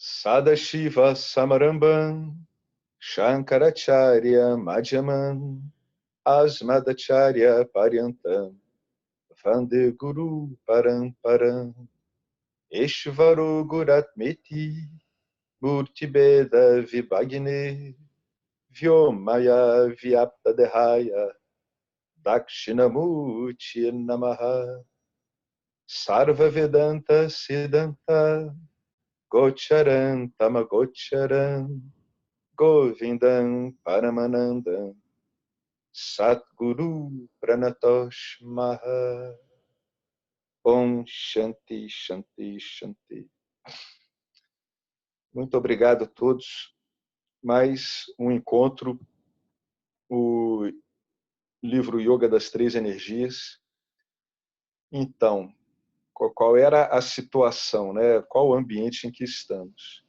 Sadashiva Samarambam Shankaracharya Madhyaman Asmadacharya Paryantam Vande Guru Paramparam Eshvaro Guratmeti Murtibeda Vibhagne Vyomaya Vyapta Dehaya Dakshinamurti Namaha Sarva Vedanta Siddhanta Gocharan Tamagocharan Govindam Paramanandam Satguru Pranatosh Maha Om Shanti Shanti Shanti. Muito obrigado a todos. Mais um encontro, o livro Yoga das Três Energias. Então, qual era a situação, né? Qual o ambiente em que estamos?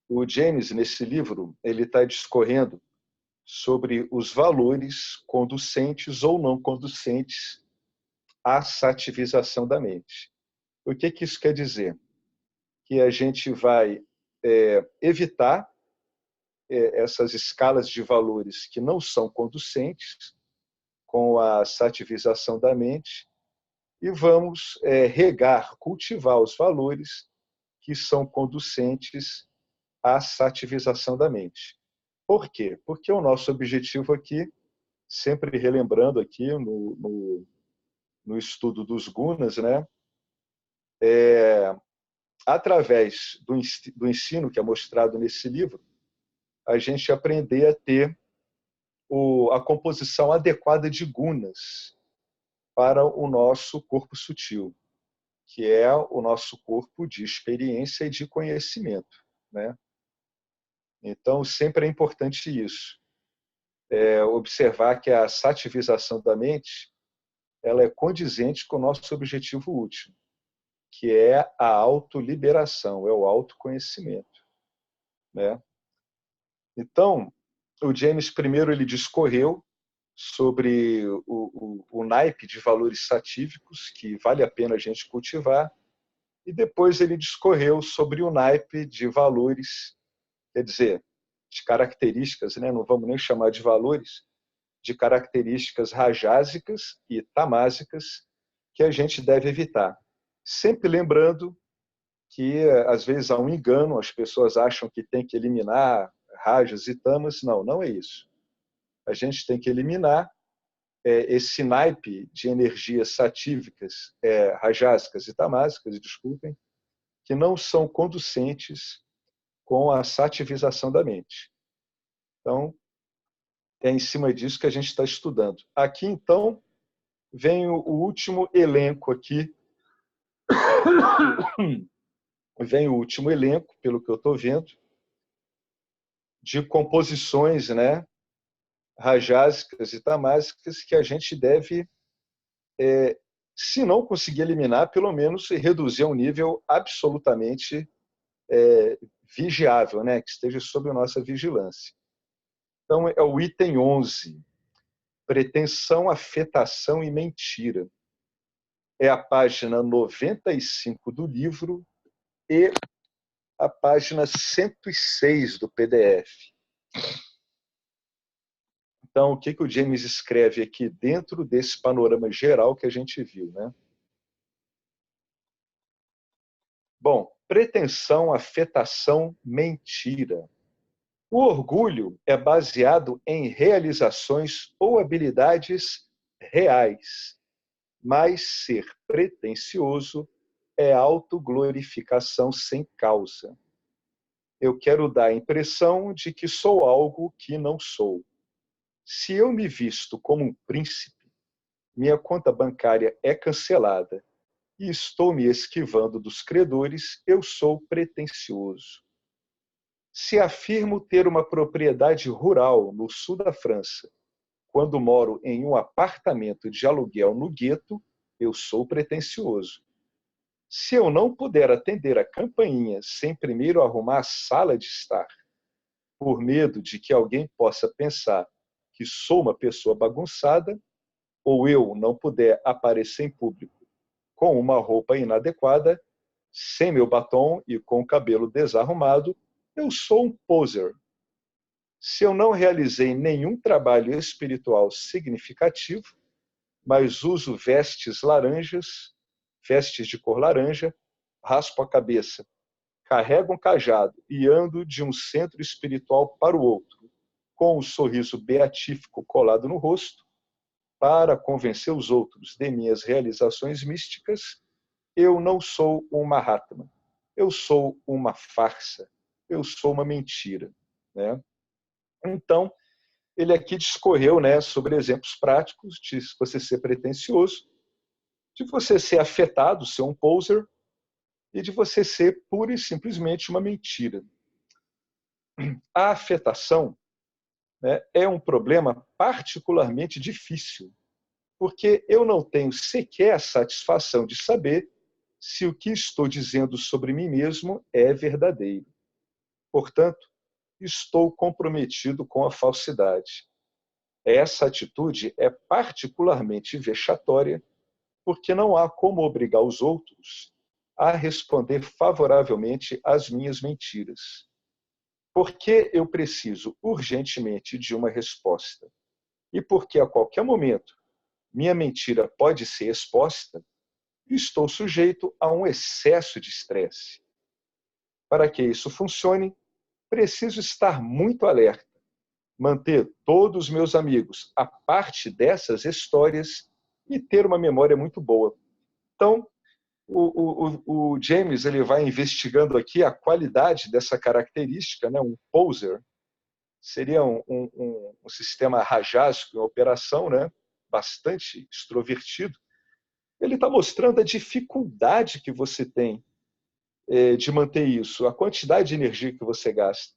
O James, nesse livro, ele está discorrendo sobre os valores conducentes ou não conducentes à sativização da mente. O que isso quer dizer? Que a gente vai evitar essas escalas de valores que não são conducentes com a sativização da mente e vamos regar, cultivar os valores que são conducentes à sativização da mente. Por quê? Porque o nosso objetivo aqui, sempre relembrando aqui no estudo dos gunas, né, através do ensino que é mostrado nesse livro, a gente aprender a ter a composição adequada de gunas para o nosso corpo sutil, que é o nosso corpo de experiência e de conhecimento, né? Então, sempre é importante isso. Observar que a sativização da mente ela é condizente com o nosso objetivo último, que é a autoliberação, é o autoconhecimento, né? Então, o James primeiro ele discorreu sobre o naipe de valores satívicos que vale a pena a gente cultivar, e depois ele discorreu sobre o naipe de valores, quer dizer, de características, né? Não vamos nem chamar de valores, de características rajásicas e tamásicas que a gente deve evitar. Sempre lembrando que, às vezes, há um engano, as pessoas acham que tem que eliminar rajas e tamas. Não, não é isso. A gente tem que eliminar esse naipe de energias satívicas, rajásicas e tamásicas, desculpem, que não são conducentes com a sativização da mente. Então, é em cima disso que a gente está estudando. Aqui, então, vem o último elenco aqui. Vem o último elenco, pelo que eu estou vendo, de composições, né, rajásicas e tamásicas que a gente deve, se não conseguir eliminar, pelo menos reduzir a um nível absolutamente vigiável, né, que esteja sob a nossa vigilância. Então, é o item 11, pretensão, afetação e mentira. É a página 95 do livro e a página 106 do PDF. Então, o que o James escreve aqui dentro desse panorama geral que a gente viu, né? Bom, pretensão, afetação, mentira. O orgulho é baseado em realizações ou habilidades reais, mas ser pretensioso é autoglorificação sem causa. Eu quero dar a impressão de que sou algo que não sou. Se eu me visto como um príncipe, minha conta bancária é cancelada e estou me esquivando dos credores, eu sou pretensioso. Se afirmo ter uma propriedade rural no sul da França, quando moro em um apartamento de aluguel no gueto, eu sou pretensioso. Se eu não puder atender a campainha sem primeiro arrumar a sala de estar, por medo de que alguém possa pensar que sou uma pessoa bagunçada, ou eu não puder aparecer em público com uma roupa inadequada, sem meu batom e com o cabelo desarrumado, eu sou um poser. Se eu não realizei nenhum trabalho espiritual significativo, mas uso vestes laranjas, vestes de cor laranja, raspo a cabeça, carrego um cajado e ando de um centro espiritual para o outro, com um sorriso beatífico colado no rosto, para convencer os outros de minhas realizações místicas, eu não sou um Mahatma, eu sou uma farsa, eu sou uma mentira. Né? Então, ele aqui discorreu, né, sobre exemplos práticos de você ser pretensioso, de você ser afetado, ser um poser, e de você ser pura e simplesmente uma mentira. A afetação, né, é um problema particularmente difícil, porque eu não tenho sequer a satisfação de saber se o que estou dizendo sobre mim mesmo é verdadeiro. Portanto, estou comprometido com a falsidade. Essa atitude é particularmente vexatória, porque não há como obrigar os outros a responder favoravelmente às minhas mentiras. Porque eu preciso urgentemente de uma resposta. E porque a qualquer momento minha mentira pode ser exposta, estou sujeito a um excesso de estresse. Para que isso funcione, preciso estar muito alerta, manter todos os meus amigos a parte dessas histórias e ter uma memória muito boa. Então, o James ele vai investigando aqui a qualidade dessa característica, né? Um poser seria um sistema rajásico em operação, né? Bastante extrovertido. Ele está mostrando a dificuldade que você tem de manter isso, a quantidade de energia que você gasta.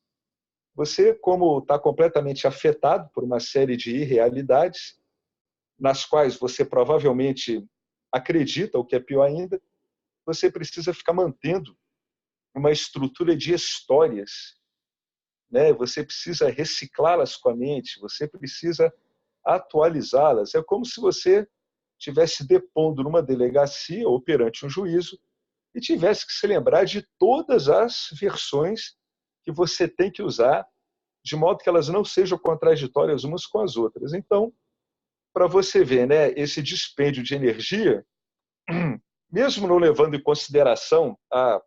Você, como está completamente afetado por uma série de irrealidades, nas quais você provavelmente acredita, o que é pior ainda, você precisa ficar mantendo uma estrutura de histórias, né? Você precisa reciclá-las com a mente, você precisa atualizá-las. É como se você estivesse depondo numa delegacia ou perante um juízo e tivesse que se lembrar de todas as versões que você tem que usar, de modo que elas não sejam contraditórias umas com as outras. Então, para você ver, né, esse dispêndio de energia, mesmo não levando em consideração a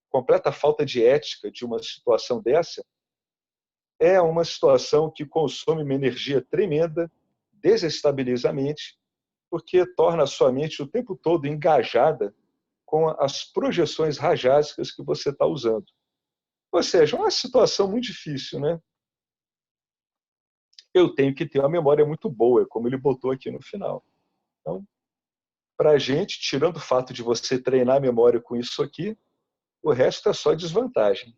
completa falta de ética de uma situação dessa, é uma situação que consome uma energia tremenda, desestabiliza a mente, porque torna a sua mente o tempo todo engajada com as projeções rajásicas que você está usando. Ou seja, uma situação muito difícil, né? Eu tenho que ter uma memória muito boa, como ele botou aqui no final. Então, para a gente, tirando o fato de você treinar a memória com isso aqui, o resto é só desvantagem.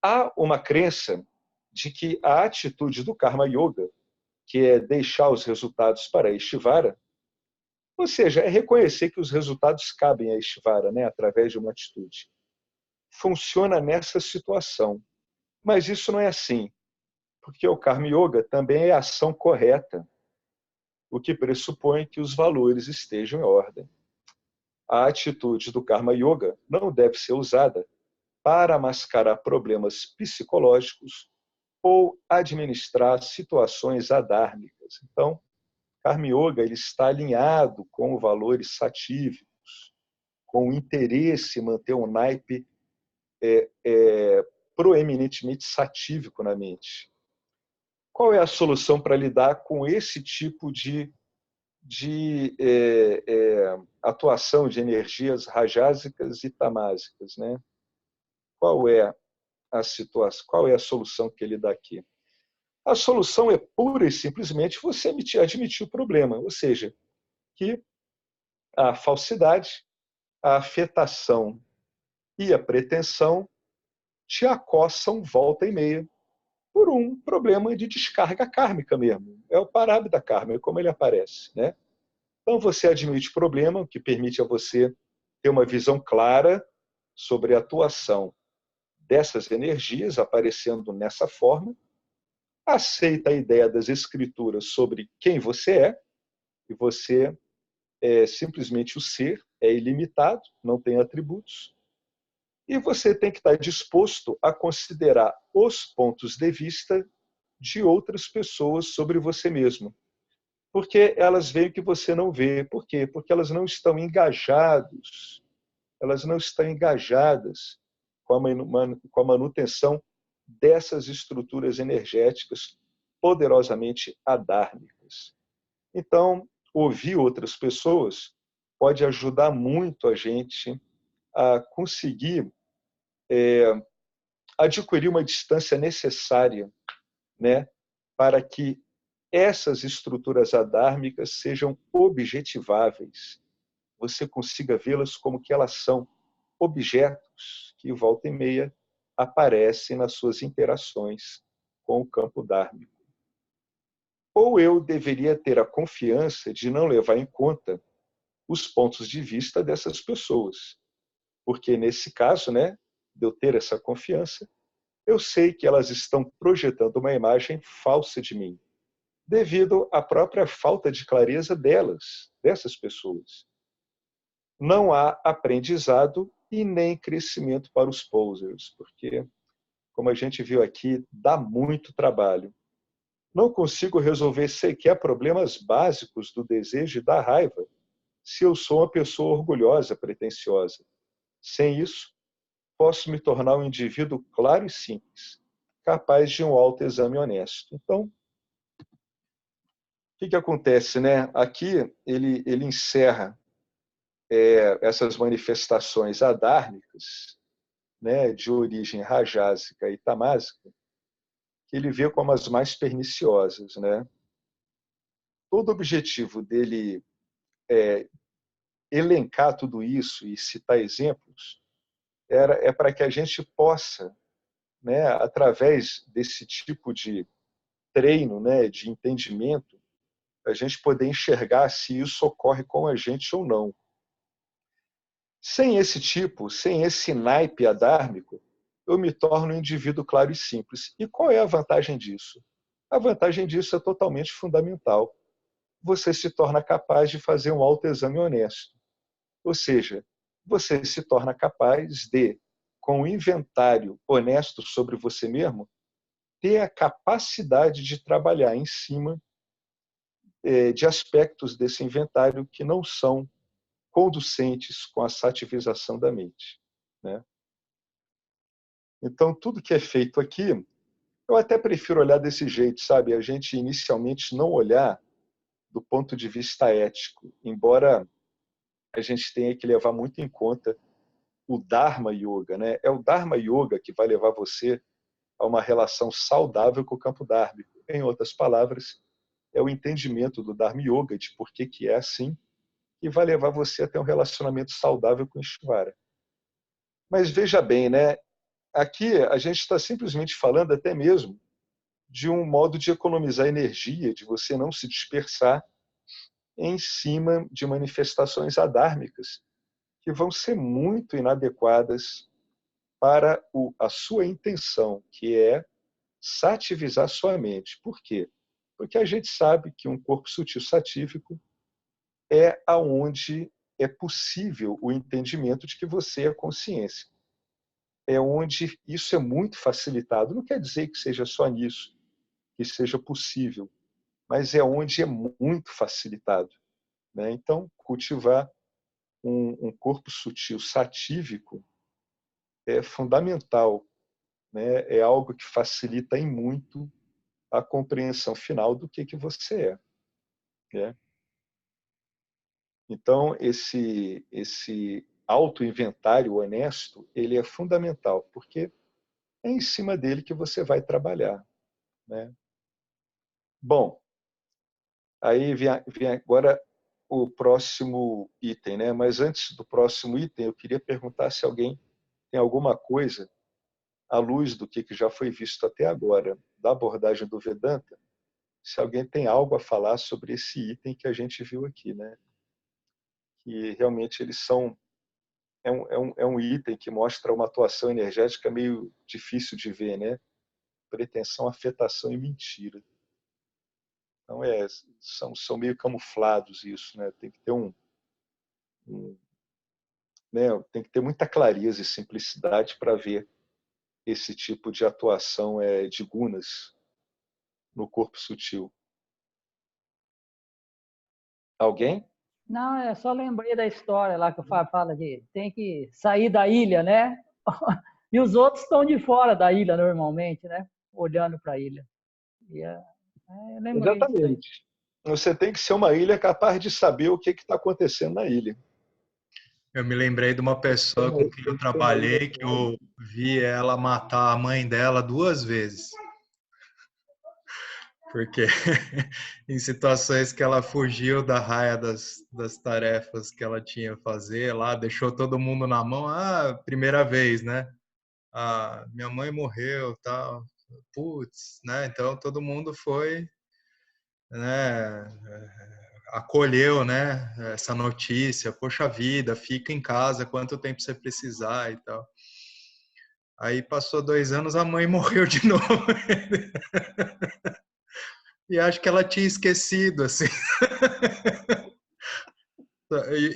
Há uma crença de que a atitude do Karma Yoga, que é deixar os resultados para a Ishvara, ou seja, é reconhecer que os resultados cabem a Ishvara, né, através de uma atitude, funciona nessa situação. Mas isso não é assim, porque o Karma Yoga também é ação correta, o que pressupõe que os valores estejam em ordem. A atitude do Karma Yoga não deve ser usada para mascarar problemas psicológicos ou administrar situações adármicas. Então, Karma Yoga ele está alinhado com valores satívicos, com o interesse em manter um naipe proeminentemente satívico na mente. Qual é a solução para lidar com esse tipo de atuação de energias rajásicas e tamásicas, né? Qual é a situação? Qual é a solução que ele dá aqui? A solução é pura e simplesmente você admitir o problema, ou seja, que a falsidade, a afetação e a pretensão te acossam volta e meia por um problema de descarga kármica mesmo. É o parábita kármica, como ele aparece, né? Então você admite o problema, o que permite a você ter uma visão clara sobre a atuação dessas energias aparecendo nessa forma, aceita a ideia das escrituras sobre quem você é, e você é simplesmente o ser, é ilimitado, não tem atributos, e você tem que estar disposto a considerar os pontos de vista de outras pessoas sobre você mesmo. Porque elas veem o que você não vê. Por quê? Porque elas não estão engajadas, elas não estão engajadas com a manutenção dessas estruturas energéticas poderosamente adármicas. Então, ouvir outras pessoas pode ajudar muito a gente a conseguir adquirir uma distância necessária, né, para que essas estruturas adármicas sejam objetiváveis. Você consiga vê-las como que elas são, objetos que, volta e meia, aparecem nas suas interações com o campo dármico. Ou eu deveria ter a confiança de não levar em conta os pontos de vista dessas pessoas. Porque, nesse caso, né, de eu ter essa confiança, eu sei que elas estão projetando uma imagem falsa de mim, devido à própria falta de clareza delas, dessas pessoas. Não há aprendizado e nem crescimento para os posers, porque, como a gente viu aqui, dá muito trabalho. Não consigo resolver sequer problemas básicos do desejo e da raiva se eu sou uma pessoa orgulhosa, pretensiosa. Sem isso, posso me tornar um indivíduo claro e simples, capaz de um autoexame honesto. Então, o que acontece, né? Aqui ele encerra essas manifestações adármicas, né, de origem rajásica e tamásica, que ele vê como as mais perniciosas, né? Todo o objetivo dele elencar tudo isso e citar exemplos é para que a gente possa, né, através desse tipo de treino, né, de entendimento, a gente poder enxergar se isso ocorre com a gente ou não. Sem esse naipe adármico, eu me torno um indivíduo claro e simples. E qual é a vantagem disso? A vantagem disso é totalmente fundamental. Você se torna capaz de fazer um autoexame honesto. Ou seja, você se torna capaz de, com um inventário honesto sobre você mesmo, ter a capacidade de trabalhar em cima de aspectos desse inventário que não são conducentes com a sativização da mente, né? Então, tudo que é feito aqui, eu até prefiro olhar desse jeito, sabe? A gente inicialmente não olhar do ponto de vista ético, embora a gente tenha que levar muito em conta o Dharma Yoga, né? É o Dharma Yoga que vai levar você a uma relação saudável com o campo dármico. Em outras palavras, é o entendimento do Dharma Yoga, de por que é assim, que vai levar você a ter um relacionamento saudável com o Ishvara. Mas veja bem, né? Aqui a gente está simplesmente falando até mesmo de um modo de economizar energia, de você não se dispersar em cima de manifestações adármicas que vão ser muito inadequadas para a sua intenção, que é sativizar sua mente. Por quê? Porque a gente sabe que um corpo sutil satívico é aonde é possível o entendimento de que você é consciência. É onde isso é muito facilitado. Não quer dizer que seja só nisso que seja possível, mas é onde é muito facilitado, né? Então, cultivar um corpo sutil satívico é fundamental, né? É algo que facilita em muito a compreensão final do que você é, né? Então, esse autoinventário honesto, ele é fundamental, porque é em cima dele que você vai trabalhar, né? Bom, aí vem agora o próximo item, né? Mas antes do próximo item, eu queria perguntar se alguém tem alguma coisa à luz do que já foi visto até agora, da abordagem do Vedanta, se alguém tem algo a falar sobre esse item que a gente viu aqui, né? Que realmente eles são é um item que mostra uma atuação energética meio difícil de ver, né? Pretensão, afetação e mentira. Então são meio camuflados isso, né? Tem que ter um né? Tem que ter muita clareza e simplicidade para ver esse tipo de atuação de gunas no corpo sutil. Alguém? Não, é só lembrei da história lá que o Fábio fala de tem que sair da ilha, né? E os outros estão de fora da ilha normalmente, né? Olhando para a ilha. Lembrei disso aí. Exatamente. Você tem que ser uma ilha capaz de saber o que está acontecendo na ilha. Eu me lembrei de uma pessoa com quem eu trabalhei, que eu vi ela matar a mãe dela 2 vezes. Porque em situações que ela fugiu da raia das tarefas que ela tinha a fazer lá, deixou todo mundo na mão, primeira vez, né? Minha mãe morreu, tal, putz, né? Então todo mundo foi, né? Acolheu, né? Essa notícia, poxa vida, fica em casa, quanto tempo você precisar e tal. Aí passou 2 anos, a mãe morreu de novo. E acho que ela tinha esquecido, assim.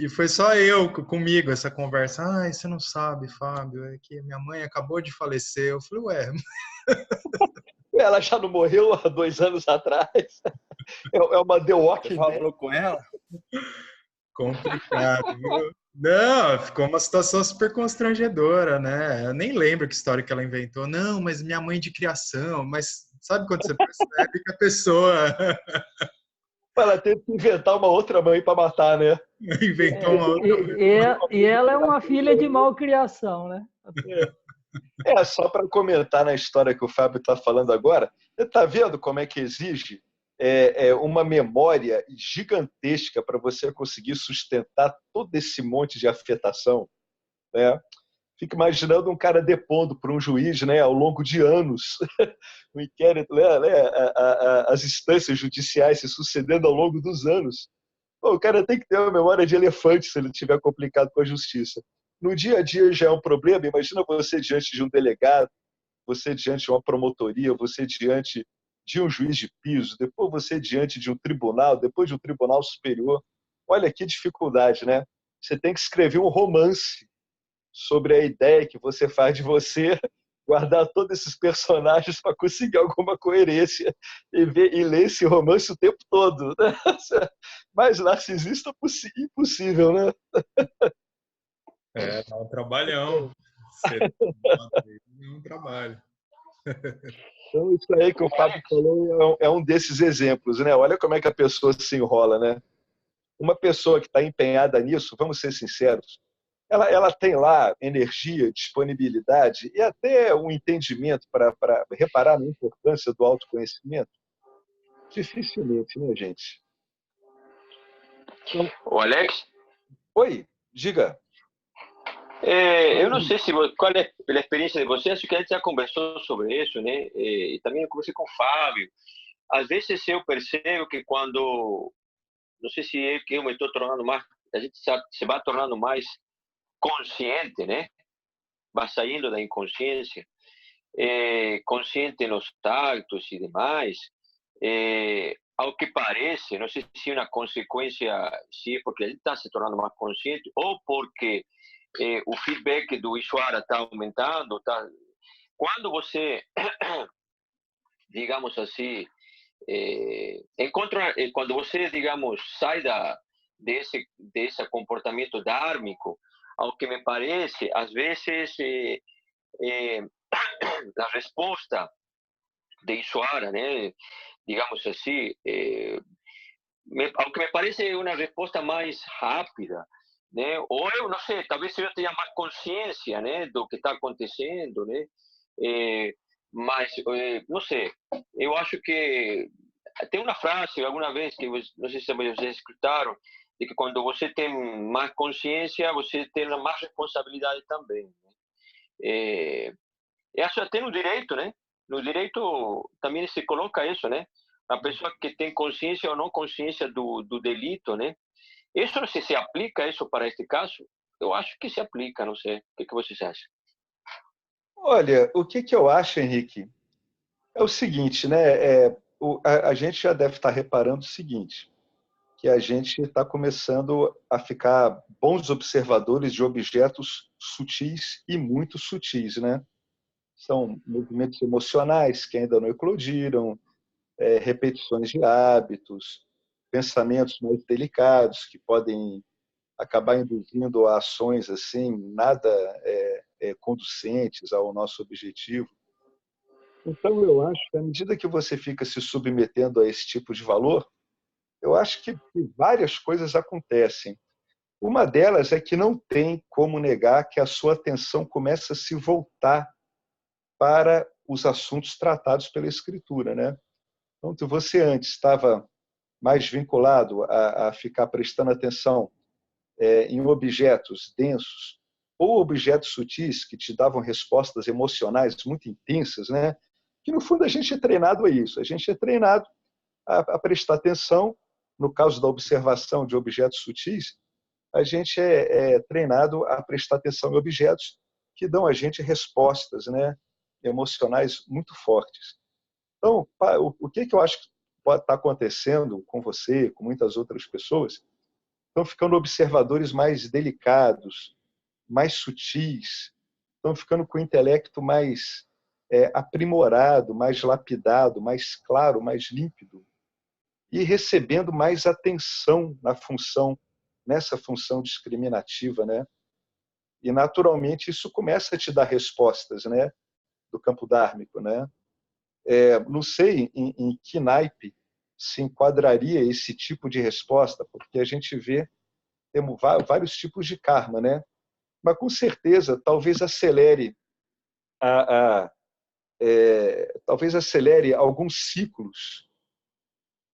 E foi só eu comigo essa conversa. Você não sabe, Fábio, é que minha mãe acabou de falecer. Eu falei, ué. Ela já não morreu há 2 anos atrás? É uma The Walking Dead. Você falou com ela? Complicado, viu? Não, ficou uma situação super constrangedora, né? Eu nem lembro que história que ela inventou. Não, mas minha mãe de criação. Mas sabe quando você percebe que a pessoa... Ela teve que inventar uma outra mãe para matar, né? Inventou uma outra. E ela é uma filha de malcriação, né? Só para comentar na história que o Fábio está falando agora, você está vendo como é que exige uma memória gigantesca para você conseguir sustentar todo esse monte de afetação, né? Fico imaginando um cara depondo por um juiz, né, ao longo de anos, o inquérito, né, as instâncias judiciais se sucedendo ao longo dos anos. Pô, o cara tem que ter uma memória de elefante se ele estiver complicado com a justiça. No dia a dia já é um problema. Imagina você diante de um delegado, você diante de uma promotoria, você diante de um juiz de piso, depois você diante de um tribunal, depois de um tribunal superior. Olha que dificuldade, né? Você tem que escrever um romance sobre a ideia que você faz de você, guardar todos esses personagens para conseguir alguma coerência e ler esse romance o tempo todo. Né? Mais narcisista impossível, né? Dá um trabalhão. É um trabalho. Então, isso aí que o Fábio falou é um desses exemplos, né? Olha como é que a pessoa se enrola, né? Uma pessoa que está empenhada nisso, vamos ser sinceros, ela tem lá energia, disponibilidade e até um entendimento para reparar na importância do autoconhecimento? Dificilmente, né, gente? O Alex? Oi, diga. Eu não sei qual é a experiência de você, acho que a gente já conversou sobre isso, né? E também eu conversei com o Fábio. Às vezes eu percebo que quando, não sei se é que eu me estou tornando mais, a gente se vai tornando mais consciente, né? Vai saindo da inconsciência, consciente nos actos e demais. Ao que parece, não sei se é uma consequência, se é porque a gente está se tornando mais consciente ou porque o feedback do usuário está aumentando. Quando você, digamos assim, quando você, digamos, sai desse comportamento dármico, ao que me parece, às vezes a resposta de usuário, né, digamos assim, ao que me parece é uma resposta mais rápida, né? Ou eu não sei, talvez eu tenha mais consciência, né, do que está acontecendo, né? Mas não sei, eu acho que tem uma frase alguma vez que não sei se vocês escutaram, de que quando você tem mais consciência, você tem mais responsabilidade também, né? E acho até no direito, né? No direito também se coloca isso, né? A pessoa que tem consciência ou não consciência do delito, né? Isso não sei se aplica isso para este caso. Eu acho que se aplica, não sei. O que vocês acham? Olha, o que eu acho, Henrique, é o seguinte, né? A gente já deve estar reparando o seguinte, que a gente está começando a ficar bons observadores de objetos sutis e muito sutis, né? São movimentos emocionais que ainda não eclodiram, repetições de hábitos, pensamentos mais delicados que podem acabar induzindo a ações assim nada conducentes ao nosso objetivo. Então, eu acho que à medida que você fica se submetendo a esse tipo de valor, eu acho que várias coisas acontecem. Uma delas é que não tem como negar que a sua atenção começa a se voltar para os assuntos tratados pela Escritura, né? Então, se você antes estava mais vinculado a ficar prestando atenção em objetos densos ou objetos sutis que te davam respostas emocionais muito intensas, né? Que no fundo a gente é treinado a isso. A gente é treinado a prestar atenção. No caso da observação de objetos sutis, a gente é treinado a prestar atenção em objetos que dão a gente respostas, né? Emocionais muito fortes. Então, o que eu acho que pode estar acontecendo com você, com muitas outras pessoas, estão ficando observadores mais delicados, mais sutis, estão ficando com o intelecto mais aprimorado, mais lapidado, mais claro, mais límpido, e recebendo mais atenção nessa função discriminativa, né? E naturalmente isso começa a te dar respostas, né? Do campo dármico, né? Não sei em que naipe se enquadraria esse tipo de resposta, porque a gente vê temos vários tipos de karma, né? Mas com certeza talvez acelere talvez acelere alguns ciclos,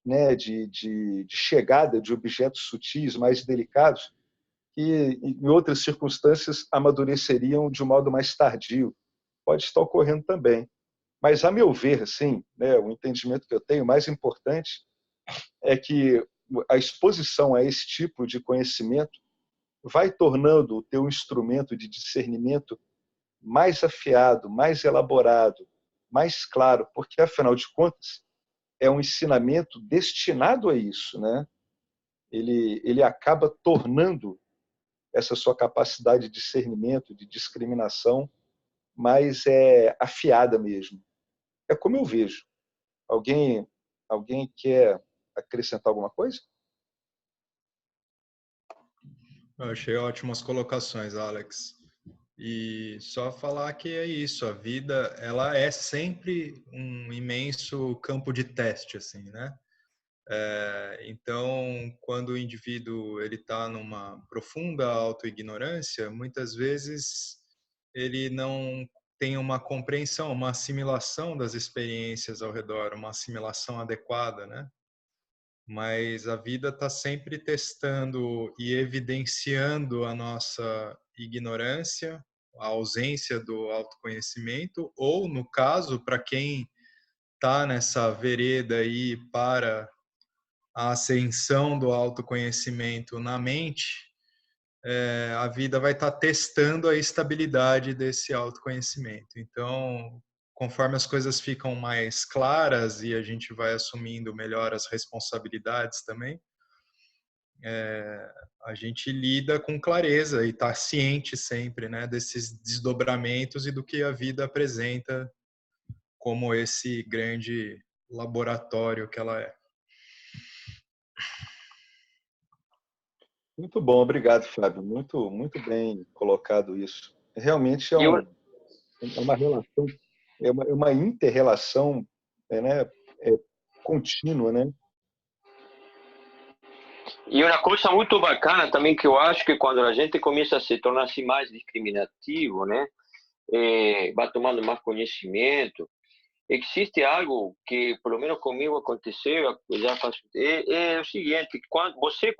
né, de chegada de objetos sutis mais delicados que em outras circunstâncias amadureceriam de um modo mais tardio. Pode estar ocorrendo também. Mas, a meu ver, assim, né, o entendimento que eu tenho mais importante é que a exposição a esse tipo de conhecimento vai tornando o teu instrumento de discernimento mais afiado, mais elaborado, mais claro, porque, afinal de contas, é um ensinamento destinado a isso, né? Ele acaba tornando essa sua capacidade de discernimento, de discriminação, mais afiada mesmo. É como eu vejo. Alguém quer acrescentar alguma coisa? Eu achei ótimas colocações, Alex. E só falar que é isso, a vida, ela é sempre um imenso campo de teste, assim, né? Então, quando o indivíduo ele está numa profunda autoignorância, muitas vezes ele não tem uma compreensão, uma assimilação das experiências ao redor, uma assimilação adequada, né? Mas a vida está sempre testando e evidenciando a nossa ignorância, a ausência do autoconhecimento, ou, no caso, para quem está nessa vereda aí para a ascensão do autoconhecimento na mente, a vida vai estar testando a estabilidade desse autoconhecimento. Então, conforme as coisas ficam mais claras e a gente vai assumindo melhor as responsabilidades também, a gente lida com clareza e está ciente sempre, né, desses desdobramentos e do que a vida apresenta como esse grande laboratório que ela é. Muito bom, obrigado, Fábio. Muito, muito bem colocado isso. Realmente uma relação, uma inter-relação, né, contínua, né? E uma coisa muito bacana também que eu acho que quando a gente começa a se tornar-se mais discriminativo, né, vai tomando mais conhecimento, existe algo que, pelo menos comigo aconteceu, já faz, é o seguinte, quando você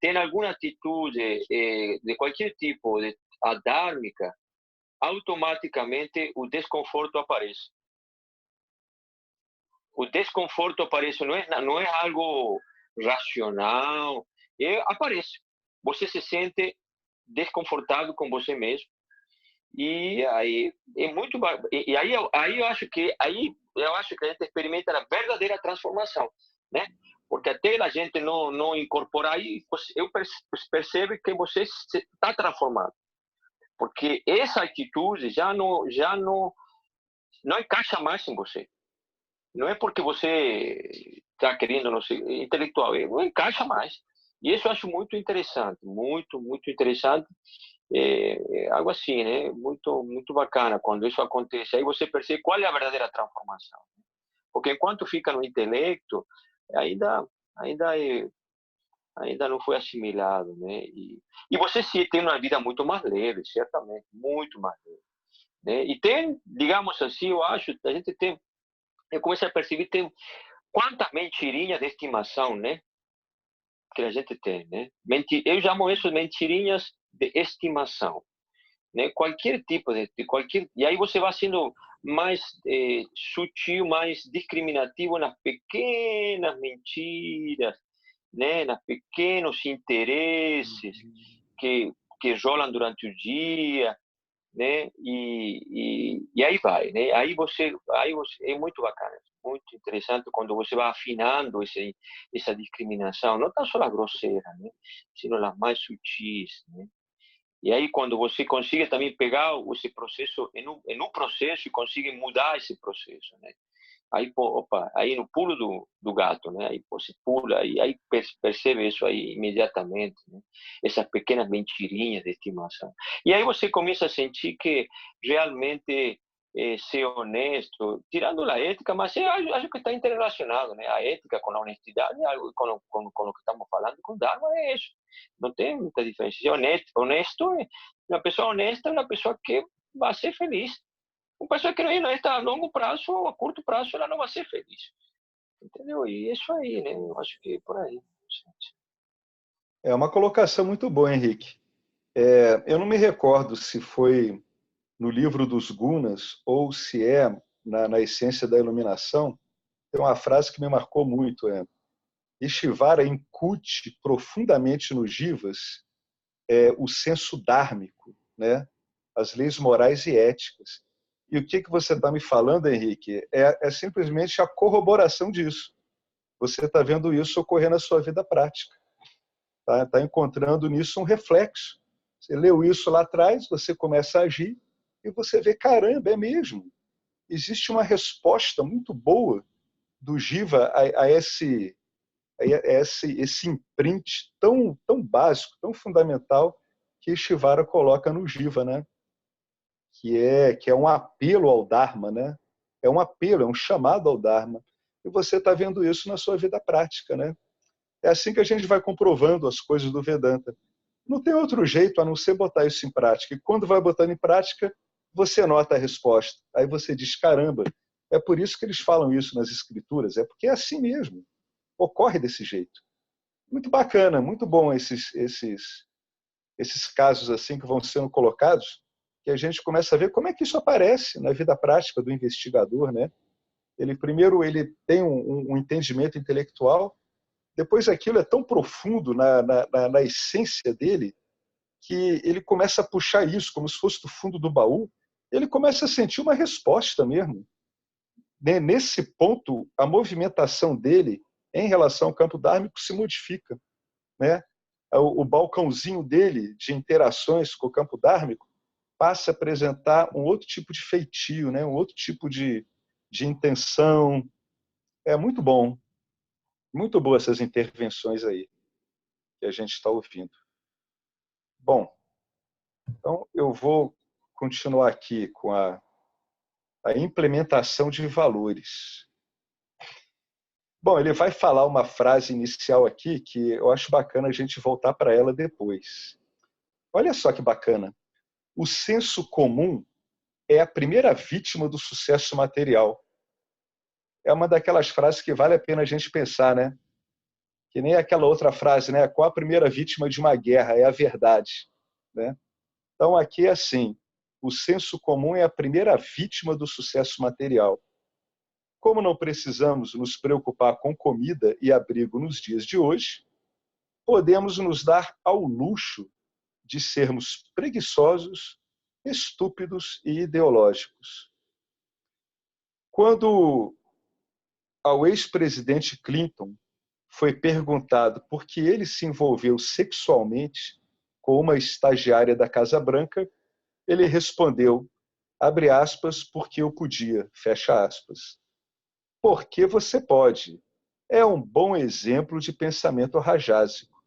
tem alguma atitude de qualquer tipo de adármica, automaticamente o desconforto aparece. O desconforto aparece, não é algo racional, aparece. Você se sente desconfortável com você mesmo. E aí é muito e aí eu acho que a gente experimenta a verdadeira transformação, né? Porque até a gente não incorporar aí, eu percebo que você está transformado. Porque essa atitude não encaixa mais em você. Não é porque você está querendo, não sei, intelectual, não encaixa mais. E isso eu acho muito interessante, muito, muito interessante. É algo assim, né? Muito, muito bacana quando isso acontece. Aí você percebe qual é a verdadeira transformação. Porque enquanto fica no intelecto, ainda, ainda, ainda não foi assimilado, né? E você sim tem uma vida muito mais leve, certamente, muito mais leve, né? E tem, digamos assim, eu acho, a gente tem, eu comecei a perceber, tem quantas mentirinhas de estimação, né? Que a gente tem, né? Eu chamo isso de mentirinhas de estimação, né? Qualquer tipo de qualquer, e aí você vai sendo mais sutil, mais discriminativo nas pequenas mentiras, né? Nas pequenos interesses que rolam durante o dia, né? E aí vai, né? Aí você é muito bacana, muito interessante quando você vai afinando essa discriminação, não tão só a grosseira, né? Sino as mais sutis, né? E aí quando você consegue também pegar esse processo em um processo e consegue mudar esse processo, né? Aí, pô, opa, aí no pulo do gato, né? Aí você pula e aí percebe isso aí imediatamente, né? Essas pequenas mentirinhas de estimação. E aí você começa a sentir que realmente ser honesto, tirando a ética, mas acho que está interrelacionado, né? A ética com a honestidade, com o que estamos falando, com o Dharma é isso. Não tem muita diferença. Ser honesto, uma pessoa honesta é uma pessoa que vai ser feliz. Uma pessoa que não está a longo prazo ou a curto prazo, ela não vai ser feliz. Entendeu? E é isso aí, né? Eu acho que é por aí. Gente. É uma colocação muito boa, Henrique. Eu não me recordo se foi no livro dos Gunas ou se é na essência da iluminação. Tem uma frase que me marcou muito, Ishvara incute profundamente nos jivas o senso dármico, né? As leis morais e éticas. E o que você está me falando, Henrique, é simplesmente a corroboração disso. Você está vendo isso ocorrer na sua vida prática. Tá encontrando nisso um reflexo. Você leu isso lá atrás, você começa a agir e você vê, caramba, é mesmo. Existe uma resposta muito boa do Jiva a esse imprint tão básico, tão fundamental que Shivara coloca no Jiva, né? Que é um apelo ao Dharma, né? É um apelo, é um chamado ao Dharma. E você está vendo isso na sua vida prática, né? É assim que a gente vai comprovando as coisas do Vedanta. Não tem outro jeito a não ser botar isso em prática. E quando vai botando em prática, você nota a resposta. Aí você diz, caramba, é por isso que eles falam isso nas escrituras. É porque é assim mesmo. Ocorre desse jeito. Muito bacana, muito bom esses casos assim que vão sendo colocados, que a gente começa a ver como é que isso aparece na vida prática do investigador, né? Primeiro ele tem um entendimento intelectual, depois aquilo é tão profundo na essência dele que ele começa a puxar isso como se fosse do fundo do baú, ele começa a sentir uma resposta mesmo. Nesse ponto, a movimentação dele em relação ao campo dármico se modifica, né? O balcãozinho dele de interações com o campo dármico passa a apresentar um outro tipo de feitio, né? Um outro tipo de intenção. É muito bom. Muito boas essas intervenções aí que a gente está ouvindo. Bom, então eu vou continuar aqui com a implementação de valores. Bom, ele vai falar uma frase inicial aqui que eu acho bacana a gente voltar para ela depois. Olha só que bacana. O senso comum é a primeira vítima do sucesso material. É uma daquelas frases que vale a pena a gente pensar, né? Que nem aquela outra frase, né? Qual a primeira vítima de uma guerra? É a verdade, né? Então aqui é assim, o senso comum é a primeira vítima do sucesso material. Como não precisamos nos preocupar com comida e abrigo nos dias de hoje, podemos nos dar ao luxo de sermos preguiçosos, estúpidos e ideológicos. Quando ao ex-presidente Clinton foi perguntado por que ele se envolveu sexualmente com uma estagiária da Casa Branca, ele respondeu, abre aspas, porque eu podia, fecha aspas. Porque você pode. É um bom exemplo de pensamento rajásico.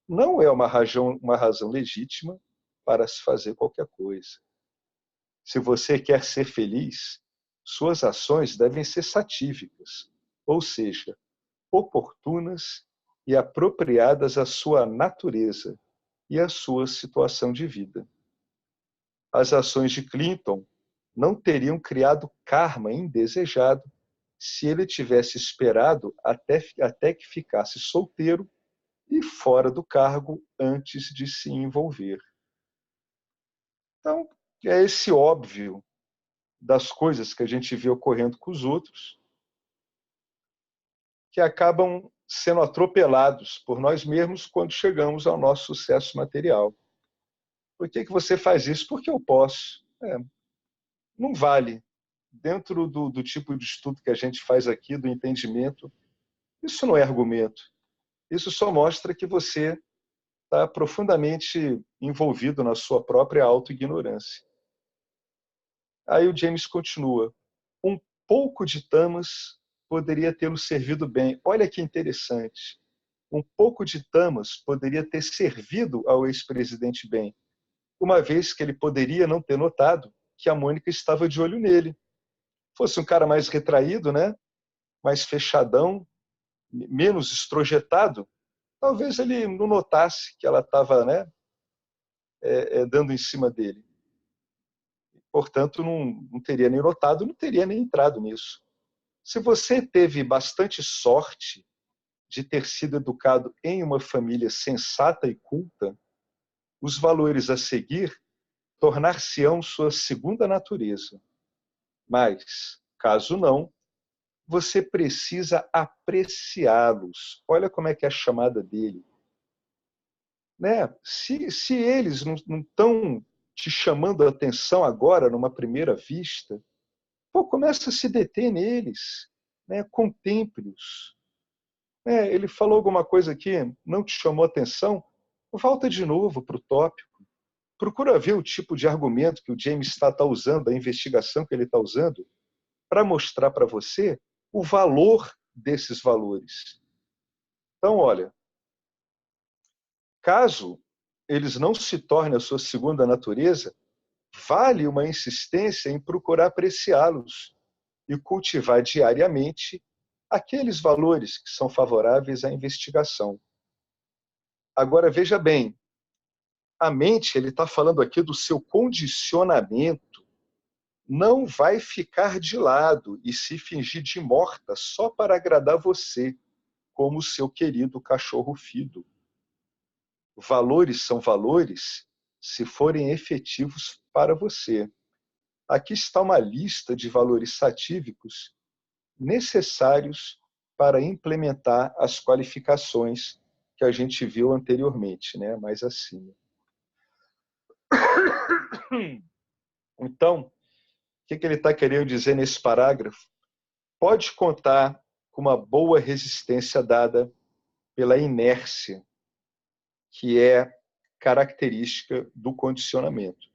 Não é uma razão legítima para se fazer qualquer coisa. Se você quer ser feliz, suas ações devem ser satívicas, ou seja, oportunas e apropriadas à sua natureza e à sua situação de vida. As ações de Clinton não teriam criado karma indesejado se ele tivesse esperado até que ficasse solteiro e fora do cargo antes de se envolver. Então, é esse óbvio das coisas que a gente vê ocorrendo com os outros que acabam sendo atropelados por nós mesmos quando chegamos ao nosso sucesso material. Por que você faz isso? Porque eu posso. Não vale. Dentro do tipo de estudo que a gente faz aqui, do entendimento, isso não é argumento. Isso só mostra que você está profundamente envolvido na sua própria autoignorância. Aí o James continua. Um pouco de tamas poderia tê-lo servido bem. Olha que interessante. Um pouco de tamas poderia ter servido ao ex-presidente bem, uma vez que ele poderia não ter notado que a Mônica estava de olho nele. Fosse um cara mais retraído, né? Mais fechadão, menos estrojetado, talvez ele não notasse que ela estava, né, dando em cima dele. Portanto, não teria nem notado, não teria nem entrado nisso. Se você teve bastante sorte de ter sido educado em uma família sensata e culta, os valores a seguir tornar-se-ão sua segunda natureza. Mas, caso não, você precisa apreciá-los. Olha como é que é a chamada dele. Né? Se eles não estão te chamando a atenção agora, numa primeira vista, começa a se deter neles, né? Contemple-os. Ele falou alguma coisa aqui, não te chamou a atenção? Volta de novo para o tópico. Procura ver o tipo de argumento que o James está usando, a investigação que ele está usando, para mostrar para você o valor desses valores. Então, olha, caso eles não se tornem a sua segunda natureza, vale uma insistência em procurar apreciá-los e cultivar diariamente aqueles valores que são favoráveis à investigação. Agora, veja bem, a mente, ele está falando aqui do seu condicionamento, não vai ficar de lado e se fingir de morta só para agradar você, como o seu querido cachorro fido. Valores são valores se forem efetivos para você. Aqui está uma lista de valores satívicos necessários para implementar as qualificações que a gente viu anteriormente, né? Mais acima. Então, o que ele está querendo dizer nesse parágrafo? Pode contar com uma boa resistência dada pela inércia, que é característica do condicionamento.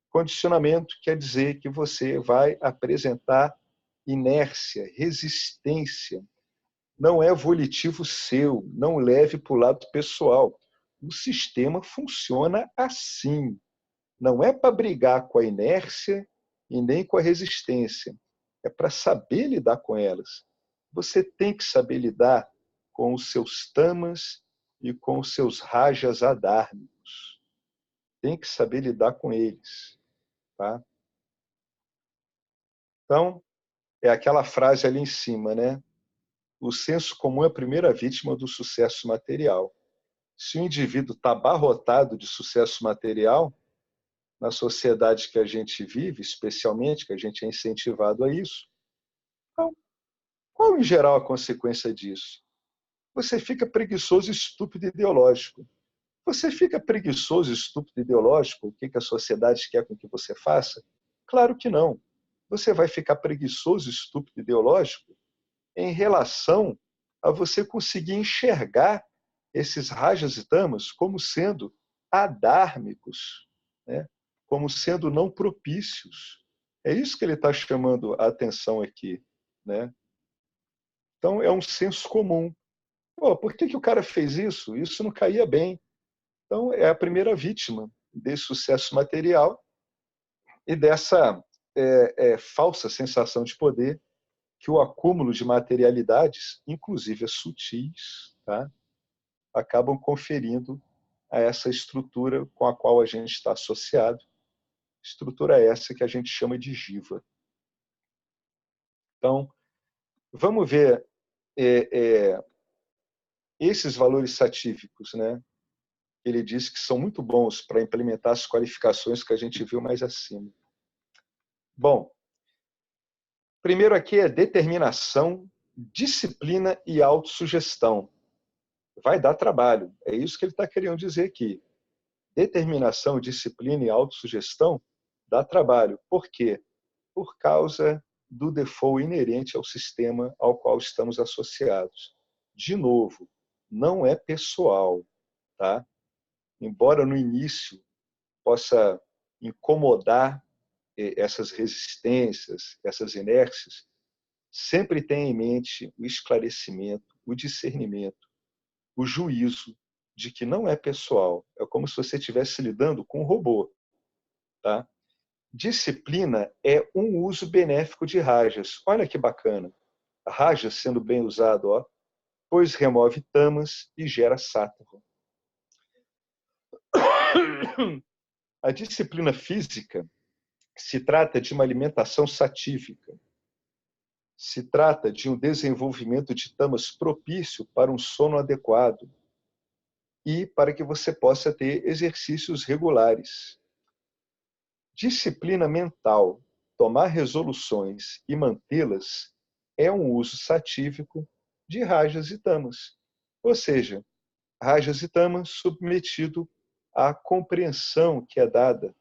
Condicionamento quer dizer que você vai apresentar inércia, resistência. Não é volitivo seu, não leve para o lado pessoal. O sistema funciona assim. Não é para brigar com a inércia e nem com a resistência. É para saber lidar com elas. Você tem que saber lidar com os seus tamas e com os seus rajas adármicos. Tem que saber lidar com eles. Tá? Então, é aquela frase ali em cima, né? O senso comum é a primeira vítima do sucesso material. Se o indivíduo está abarrotado de sucesso material, na sociedade que a gente vive, especialmente, que a gente é incentivado a isso, então, qual em geral a consequência disso? Você fica preguiçoso, estúpido e ideológico. Você fica preguiçoso, estúpido e ideológico, o que a sociedade quer com que você faça? Claro que não. Você vai ficar preguiçoso, estúpido e ideológico em relação a você conseguir enxergar esses rajas e tamas como sendo adármicos, né? Como sendo não propícios. É isso que ele está chamando a atenção aqui, né? Então, é um senso comum. Pô, por que o cara fez isso? Isso não caía bem. Então, é a primeira vítima desse sucesso material e dessa falsa sensação de poder que o acúmulo de materialidades, inclusive as sutis, tá, acabam conferindo a essa estrutura com a qual a gente está associado. Estrutura essa que a gente chama de jiva. Então, vamos ver esses valores satívicos, né? Ele diz que são muito bons para implementar as qualificações que a gente viu mais acima. Bom, primeiro aqui é determinação, disciplina e autossugestão. Vai dar trabalho, é isso que ele está querendo dizer aqui. Determinação, disciplina e autossugestão dá trabalho. Por quê? Por causa do default inerente ao sistema ao qual estamos associados. De novo, não é pessoal, tá? Embora no início possa incomodar essas resistências, essas inércias, sempre tenha em mente o esclarecimento, o discernimento, o juízo de que não é pessoal. É como se você estivesse lidando com um robô. Tá? Disciplina é um uso benéfico de rajas. Olha que bacana. Rajas sendo bem usado, ó, pois remove tamas e gera sáttva. A disciplina física se trata de uma alimentação satívica. Se trata de um desenvolvimento de tamas propício para um sono adequado e para que você possa ter exercícios regulares. Disciplina mental, tomar resoluções e mantê-las, é um uso satívico de rajas e tamas. Ou seja, rajas e tamas submetido à compreensão que é dada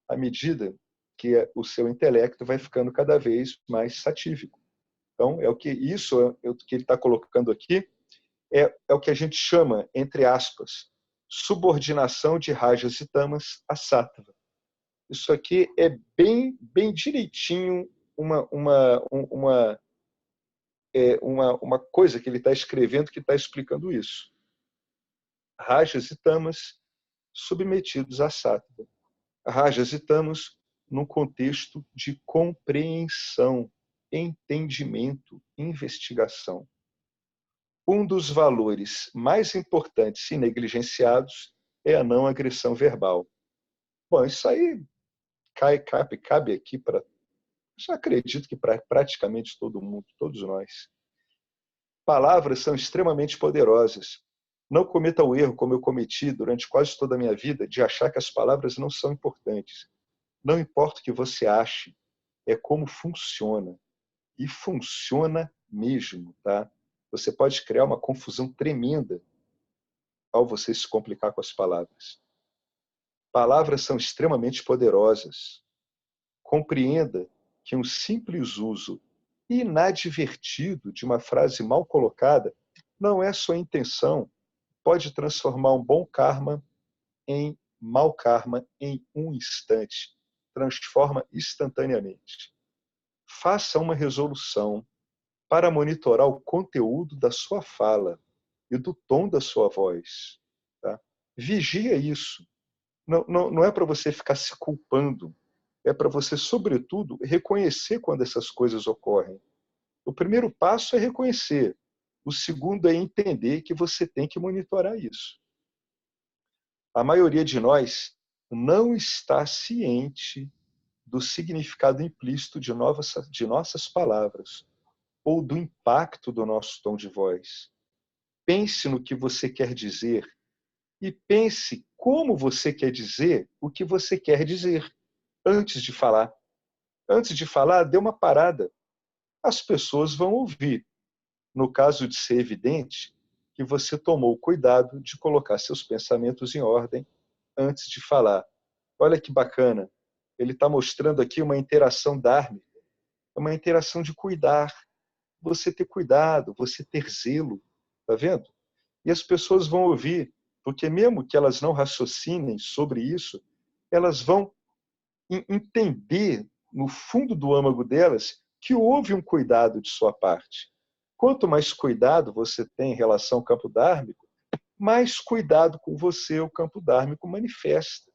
à medida que o seu intelecto vai ficando cada vez mais satívico. Então, é o que que ele está colocando aqui, é o que a gente chama, entre aspas, subordinação de rajas e tamas a sattva. Isso aqui é bem direitinho uma coisa que ele está escrevendo que está explicando isso. Rajas e tamas submetidos a sattva. Rajas e tamas num contexto de compreensão, entendimento, investigação. Um dos valores mais importantes e negligenciados é a não agressão verbal. Bom, isso aí cabe aqui para... Eu acredito que para praticamente todo mundo, todos nós. Palavras são extremamente poderosas. Não cometa o erro, como eu cometi durante quase toda a minha vida, de achar que as palavras não são importantes. Não importa o que você ache, é como funciona. E funciona mesmo, tá? Você pode criar uma confusão tremenda ao você se complicar com as palavras. Palavras são extremamente poderosas. Compreenda que um simples uso inadvertido de uma frase mal colocada não é sua intenção, pode transformar um bom karma em mau karma em um instante. Transforma instantaneamente. Faça uma resolução para monitorar o conteúdo da sua fala e do tom da sua voz. Tá? Vigia isso. Não é para você ficar se culpando. É para você, sobretudo, reconhecer quando essas coisas ocorrem. O primeiro passo é reconhecer. O segundo é entender que você tem que monitorar isso. A maioria de nós não está ciente do significado implícito de nossas palavras ou do impacto do nosso tom de voz. Pense no que você quer dizer e pense como você quer dizer o que você quer dizer antes de falar. Antes de falar, dê uma parada. As pessoas vão ouvir. No caso de ser evidente que você tomou cuidado de colocar seus pensamentos em ordem antes de falar. Olha que bacana. Ele está mostrando aqui uma interação dármica. É uma interação de cuidar. você ter cuidado, você ter zelo, tá vendo? E as pessoas vão ouvir, porque mesmo que elas não raciocinem sobre isso, elas vão entender no fundo do âmago delas que houve um cuidado de sua parte. Quanto mais cuidado você tem em relação ao campo dármico, mais cuidado com você o campo dármico manifesta,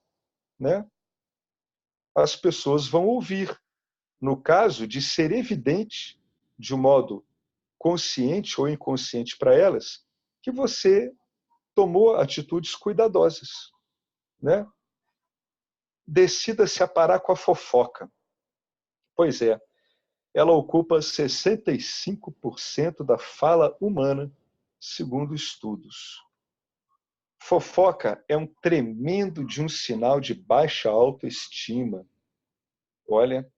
né? As pessoas vão ouvir. No caso de ser evidente, de um modo consciente ou inconsciente para elas, que você tomou atitudes cuidadosas, né? Decida-se a parar com a fofoca. Pois é, ela ocupa 65% da fala humana, segundo estudos. Fofoca é um tremendo de um sinal de baixa autoestima. Olha,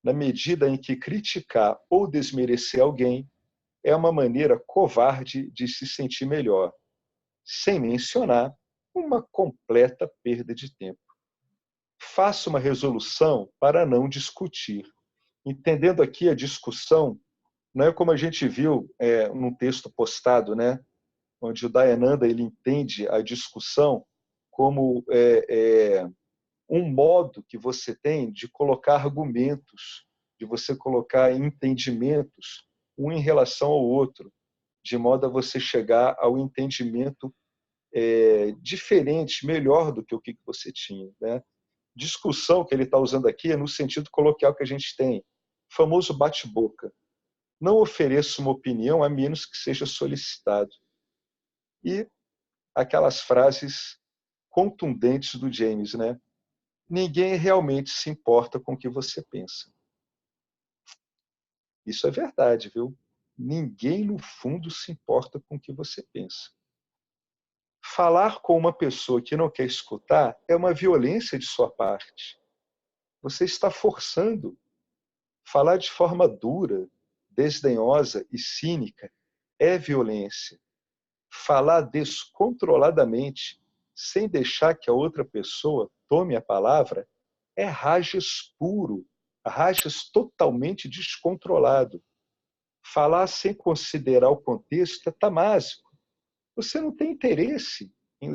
na medida em que criticar ou desmerecer alguém é uma maneira covarde de se sentir melhor, sem mencionar uma completa perda de tempo. Faça uma resolução para não discutir. Entendendo aqui a discussão, não é como a gente viu num texto postado, né, onde o Dayananda ele entende a discussão como um modo que você tem de colocar argumentos, de você colocar entendimentos, um em relação ao outro, de modo a você chegar ao entendimento diferente, melhor do que o que você tinha, né? Discussão que ele está usando aqui é no sentido coloquial que a gente tem, o famoso bate-boca. Não ofereça uma opinião a menos que seja solicitado. E aquelas frases contundentes do James, né? Ninguém realmente se importa com o que você pensa. Isso é verdade, viu? Ninguém, no fundo, se importa com o que você pensa. Falar com uma pessoa que não quer escutar é uma violência de sua parte. Você está forçando. Falar de forma dura, desdenhosa e cínica é violência. Falar descontroladamente, sem deixar que a outra pessoa tome a palavra, é rajas puro, rajas totalmente descontrolado. Falar sem considerar o contexto é tamásico. Você não tem interesse em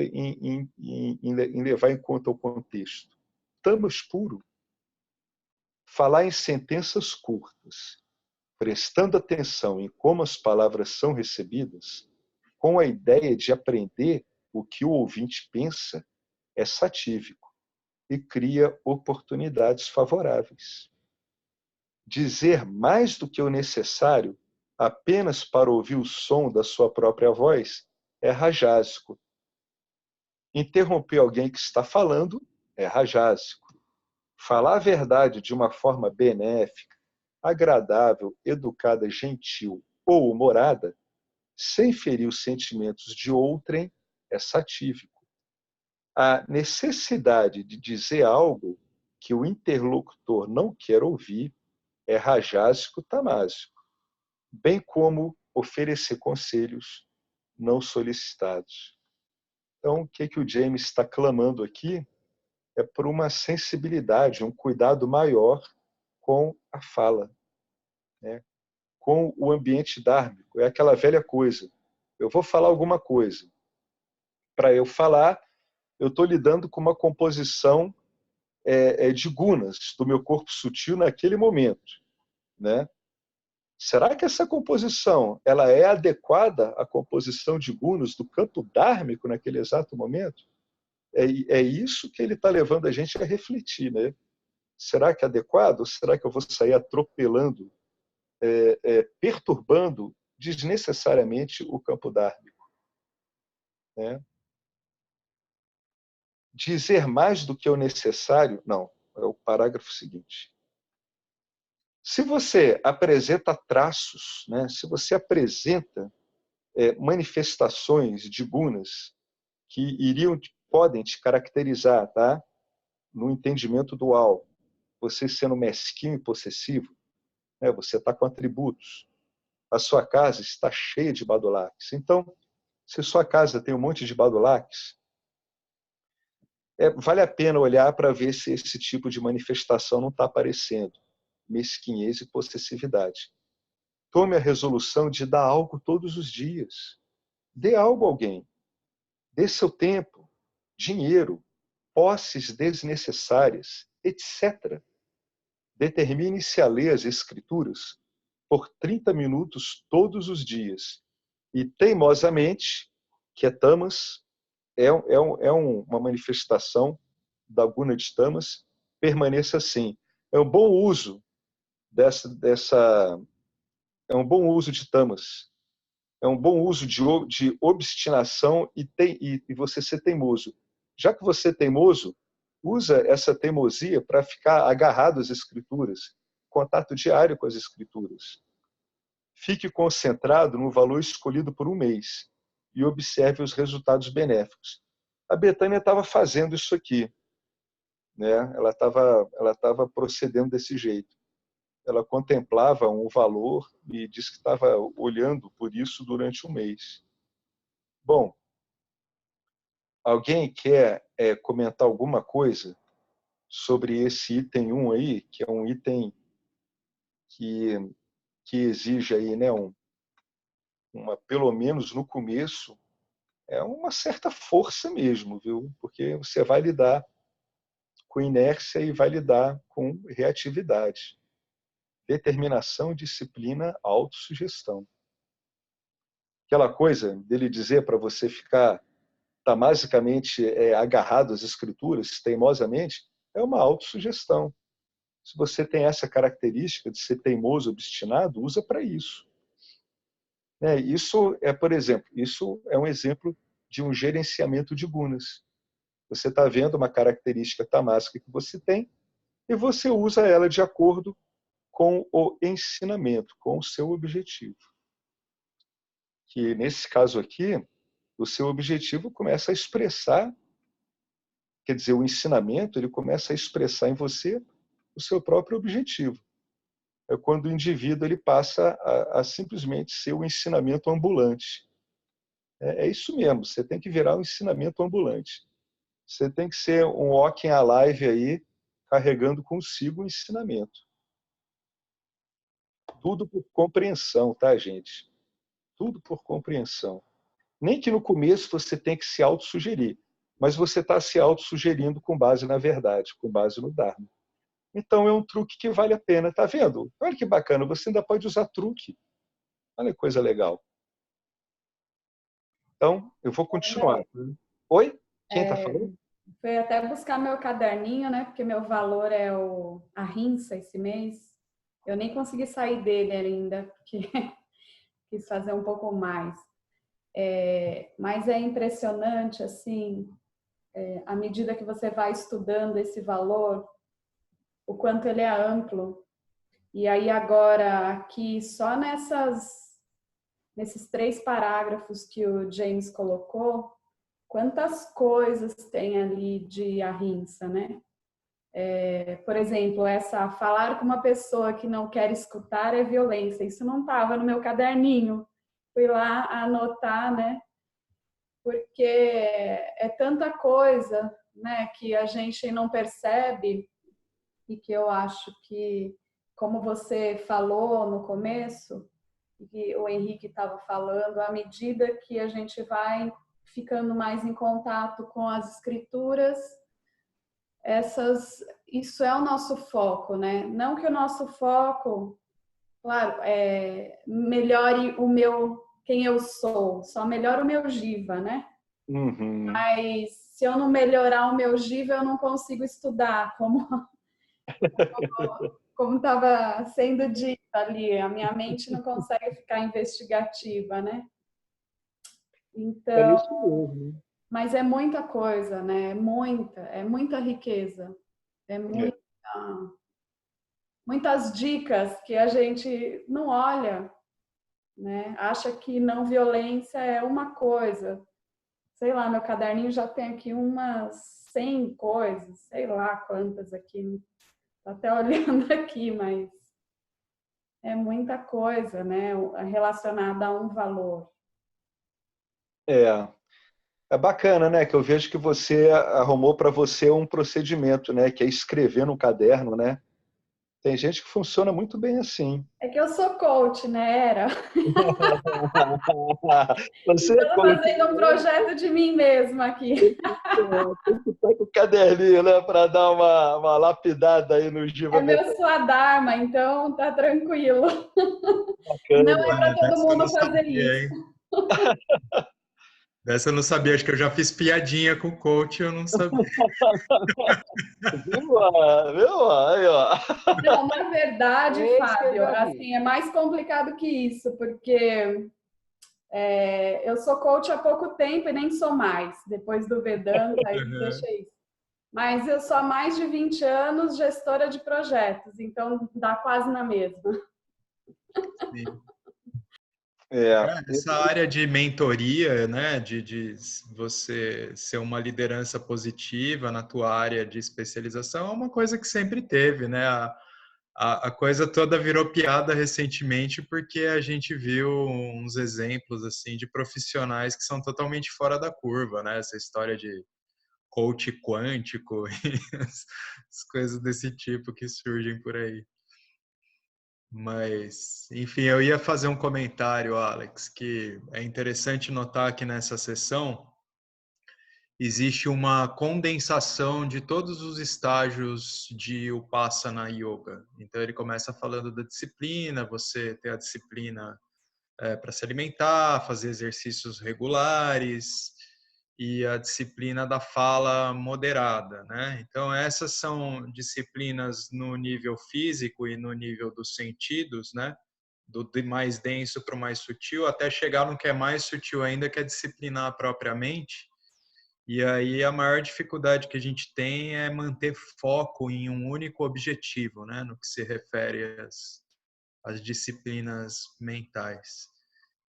levar em conta o contexto. Tamas puro. Falar em sentenças curtas, prestando atenção em como as palavras são recebidas, com a ideia de aprender o que o ouvinte pensa, é satívico e cria oportunidades favoráveis. Dizer mais do que o necessário apenas para ouvir o som da sua própria voz é rajásico. Interromper alguém que está falando é rajásico. Falar a verdade de uma forma benéfica, agradável, educada, gentil ou humorada, sem ferir os sentimentos de outrem, é satívico. A necessidade de dizer algo que o interlocutor não quer ouvir é rajásico tamásico, bem como oferecer conselhos não solicitados. Então, o que o James está clamando aqui é por uma sensibilidade, um cuidado maior com a fala, né? Com o ambiente dármico. É aquela velha coisa. Eu vou falar alguma coisa. Para eu falar, eu estou lidando com uma composição de gunas do meu corpo sutil naquele momento, né? Será que essa composição ela é adequada à composição de gunas do campo dármico naquele exato momento? É isso que ele está levando a gente a refletir, né? Será que é adequado? Ou será que eu vou sair atropelando, perturbando desnecessariamente o campo dármico, né? Dizer mais do que o necessário, não, é o parágrafo seguinte. Se você apresenta traços, né, se você apresenta manifestações de gunas que podem te caracterizar, tá? No entendimento dual, você sendo mesquinho e possessivo, né, você está com atributos, a sua casa está cheia de badulaques. Então, se sua casa tem um monte de badulaques, vale a pena olhar para ver se esse tipo de manifestação não está aparecendo. Mesquinhez e possessividade. tome a resolução de dar algo todos os dias. Dê algo a alguém. Dê seu tempo, dinheiro, posses desnecessárias, etc. Determine-se a ler as Escrituras por 30 minutos todos os dias. E teimosamente, que é tamas, uma manifestação da guna de tamas, permaneça assim. É um bom uso é um bom uso de tamas. É um bom uso de obstinação e você ser teimoso. Já que você é teimoso, usa essa teimosia para ficar agarrado às Escrituras, contato diário com as Escrituras. Fique concentrado no valor escolhido por um mês e observe os resultados benéficos. A Betânia estava fazendo isso aqui, né? Ela estava procedendo desse jeito. Ela contemplava um valor e disse que estava olhando por isso durante um mês. Bom, alguém quer comentar alguma coisa sobre esse item 1 aí, que é um item que exige aí, né, pelo menos no começo, uma certa força mesmo, viu? Porque você vai lidar com inércia e vai lidar com reatividade. Determinação, disciplina, autossugestão. Aquela coisa dele dizer para você ficar basicamente agarrado às Escrituras, teimosamente, é uma autossugestão. Se você tem essa característica de ser teimoso, obstinado, usa para isso. Isso por exemplo, isso é um exemplo de um gerenciamento de gunas. Você está vendo uma característica tamásica que você tem e você usa ela de acordo com o ensinamento, com o seu objetivo. Que nesse caso aqui, o seu objetivo começa a expressar, quer dizer, o ensinamento, ele começa a expressar em você o seu próprio objetivo. É quando o indivíduo ele passa a simplesmente ser o ensinamento ambulante. É isso mesmo, você tem que virar um ensinamento ambulante. Você tem que ser um walking alive aí, carregando consigo o ensinamento. Tudo por compreensão, tá, gente? Tudo por compreensão. Nem que no começo você tenha que se autossugerir, mas você está se autossugerindo com base na verdade, com base no Dharma. Então é um truque que vale a pena, tá vendo? Olha que bacana, você ainda pode usar truque. Olha que coisa legal. Então, eu vou continuar. Oi? Quem está falando? Fui até buscar meu caderninho, né? Porque meu valor é a rinça esse mês. Eu nem consegui sair dele ainda, porque quis fazer um pouco mais. Mas é impressionante, assim, à medida que você vai estudando esse valor, o quanto ele é amplo. E aí agora, aqui, só nesses 3 parágrafos que o James colocou, quantas coisas tem ali de ahimsa, né? Por exemplo, falar com uma pessoa que não quer escutar é violência. Isso não estava no meu caderninho. Fui lá anotar, né? Porque é tanta coisa, né, que a gente não percebe e que eu acho que, como você falou no começo, e o Henrique estava falando, à medida que a gente vai ficando mais em contato com as escrituras, isso é o nosso foco, né? Não que o nosso foco, claro, melhore quem eu sou, só melhora o meu jiva, né? Uhum. Mas se eu não melhorar o meu jiva, eu não consigo estudar, como estava sendo dito ali, a minha mente não consegue ficar investigativa, né? Então, É isso mesmo. mas é muita coisa, né? É muita riqueza. Muitas dicas que a gente não olha, né? Acha que não violência é uma coisa. Sei lá, meu caderninho já tem aqui umas 100 coisas, sei lá quantas aqui. Tô até olhando aqui, mas é muita coisa, né? Relacionada a um valor. É bacana, né? Que eu vejo que você arrumou para você um procedimento, né? Que é escrever no caderno, né? Tem gente que funciona muito bem assim. É que eu sou coach, né? Era. Você Estou fazendo um projeto de mim mesma aqui. tem que estar com o caderninho, né? Para dar uma lapidada aí no Giva. É meu Swadharma, então tá tranquilo. Bacana. Não é para todo mundo fazer sabia, isso. hein? Dessa eu não sabia, acho que eu já fiz piadinha com o coach, eu não sabia. Viu? Aí, ó. Não, na verdade, Esse que eu Fábio, já vi. assim, é mais complicado que isso, porque eu sou coach há pouco tempo e nem sou mais. Depois do Vedanta, aí Uhum. deixei isso. Mas eu sou há mais de 20 anos gestora de projetos, então dá quase na mesma. Sim. É. Essa área de mentoria, né, de você ser uma liderança positiva na tua área de especialização é uma coisa que sempre teve, né? A coisa toda virou piada recentemente porque a gente viu uns exemplos assim de profissionais que são totalmente fora da curva, né? Essa história de coach quântico e as coisas desse tipo que surgem por aí. Mas, enfim, eu ia fazer um comentário, Alex, que é interessante notar que nessa sessão existe uma condensação de todos os estágios de Upasana Yoga. Então, ele começa falando da disciplina, você ter a disciplina para se alimentar, fazer exercícios regulares e a disciplina da fala moderada, né? Então, essas são disciplinas no nível físico e no nível dos sentidos, né? Do mais denso para o mais sutil, até chegar no que é mais sutil ainda, que é disciplinar propriamente. E aí a maior dificuldade que a gente tem é manter foco em um único objetivo, né? No que se refere às disciplinas mentais.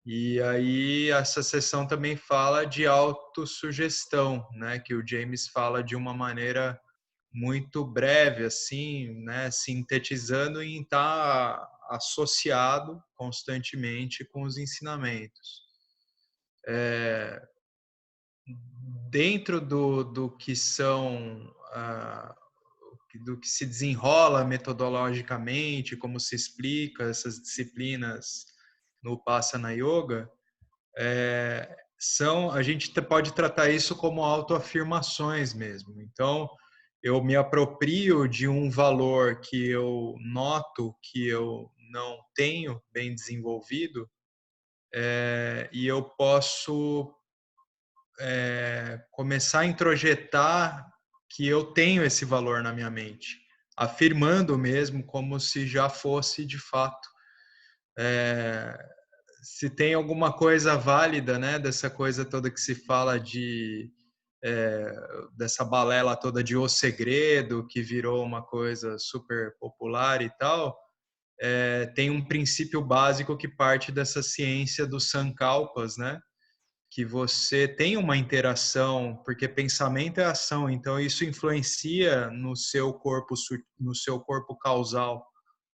E aí essa sessão também fala de autossugestão, né, que o James fala de uma maneira muito breve assim, né, sintetizando em estar associado constantemente com os ensinamentos. Dentro do que são do que se desenrola metodologicamente, como se explica essas disciplinas no Upasana Yoga, a gente pode tratar isso como autoafirmações mesmo. Então, eu me aproprio de um valor que eu noto que eu não tenho bem desenvolvido, e eu posso começar a introjetar que eu tenho esse valor na minha mente, afirmando mesmo como se já fosse de fato. Se tem alguma coisa válida, né, dessa coisa toda que se fala dessa balela toda de O Segredo, que virou uma coisa super popular e tal, tem um princípio básico que parte dessa ciência dos sankalpas, né, que você tem uma interação, porque pensamento é ação, então isso influencia no seu corpo causal,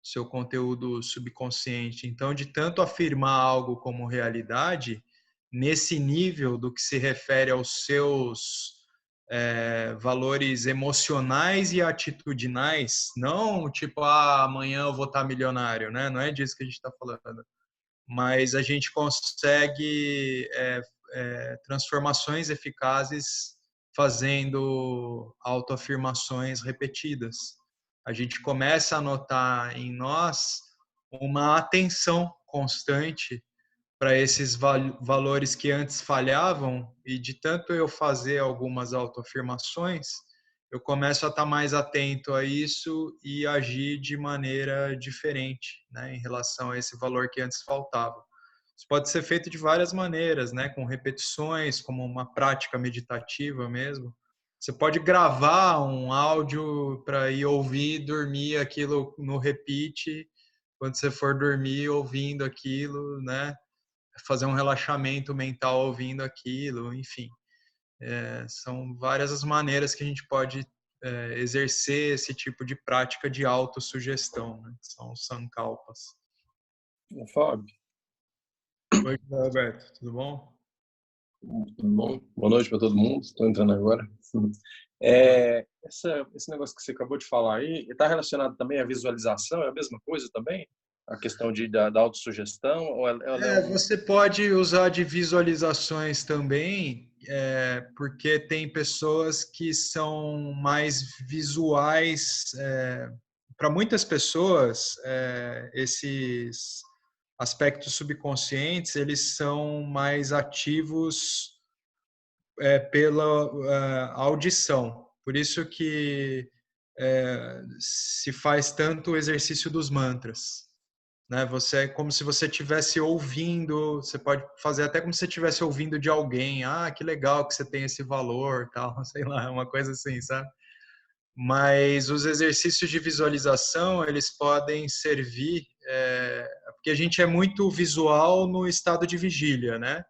seu conteúdo subconsciente. Então, de tanto afirmar algo como realidade, nesse nível do que se refere aos seus valores emocionais e atitudinais, não tipo, amanhã eu vou estar milionário, né? Não é disso que a gente está falando. Mas a gente consegue transformações eficazes fazendo autoafirmações repetidas. A gente começa a notar em nós uma atenção constante para esses valores que antes falhavam, e de tanto eu fazer algumas autoafirmações, eu começo a estar mais atento a isso e agir de maneira diferente, né, em relação a esse valor que antes faltava. Isso pode ser feito de várias maneiras, né, com repetições, como uma prática meditativa mesmo. Você pode gravar um áudio para ir ouvir, dormir aquilo no repeat, quando você for dormir ouvindo aquilo, né, fazer um relaxamento mental ouvindo aquilo, enfim. São várias as maneiras que a gente pode exercer esse tipo de prática de autossugestão, né? São os sankalpas. Fábio. Oi, Roberto, tudo bom? Tudo bom? Boa noite para todo mundo. Estou entrando agora. Esse negócio que você acabou de falar aí, está relacionado também à visualização? É a mesma coisa também? A questão da autossugestão? Ou ela é Você pode usar de visualizações também, porque tem pessoas que são mais visuais. Para muitas pessoas, esses aspectos subconscientes, eles são mais ativos pela audição. Por isso que se faz tanto o exercício dos mantras, né? Você é como se você estivesse ouvindo, você pode fazer até como se você estivesse ouvindo de alguém. Ah, que legal que você tem esse valor, tal, sei lá, uma coisa assim, sabe? Mas os exercícios de visualização, eles podem servir, porque a gente é muito visual no estado de vigília, né?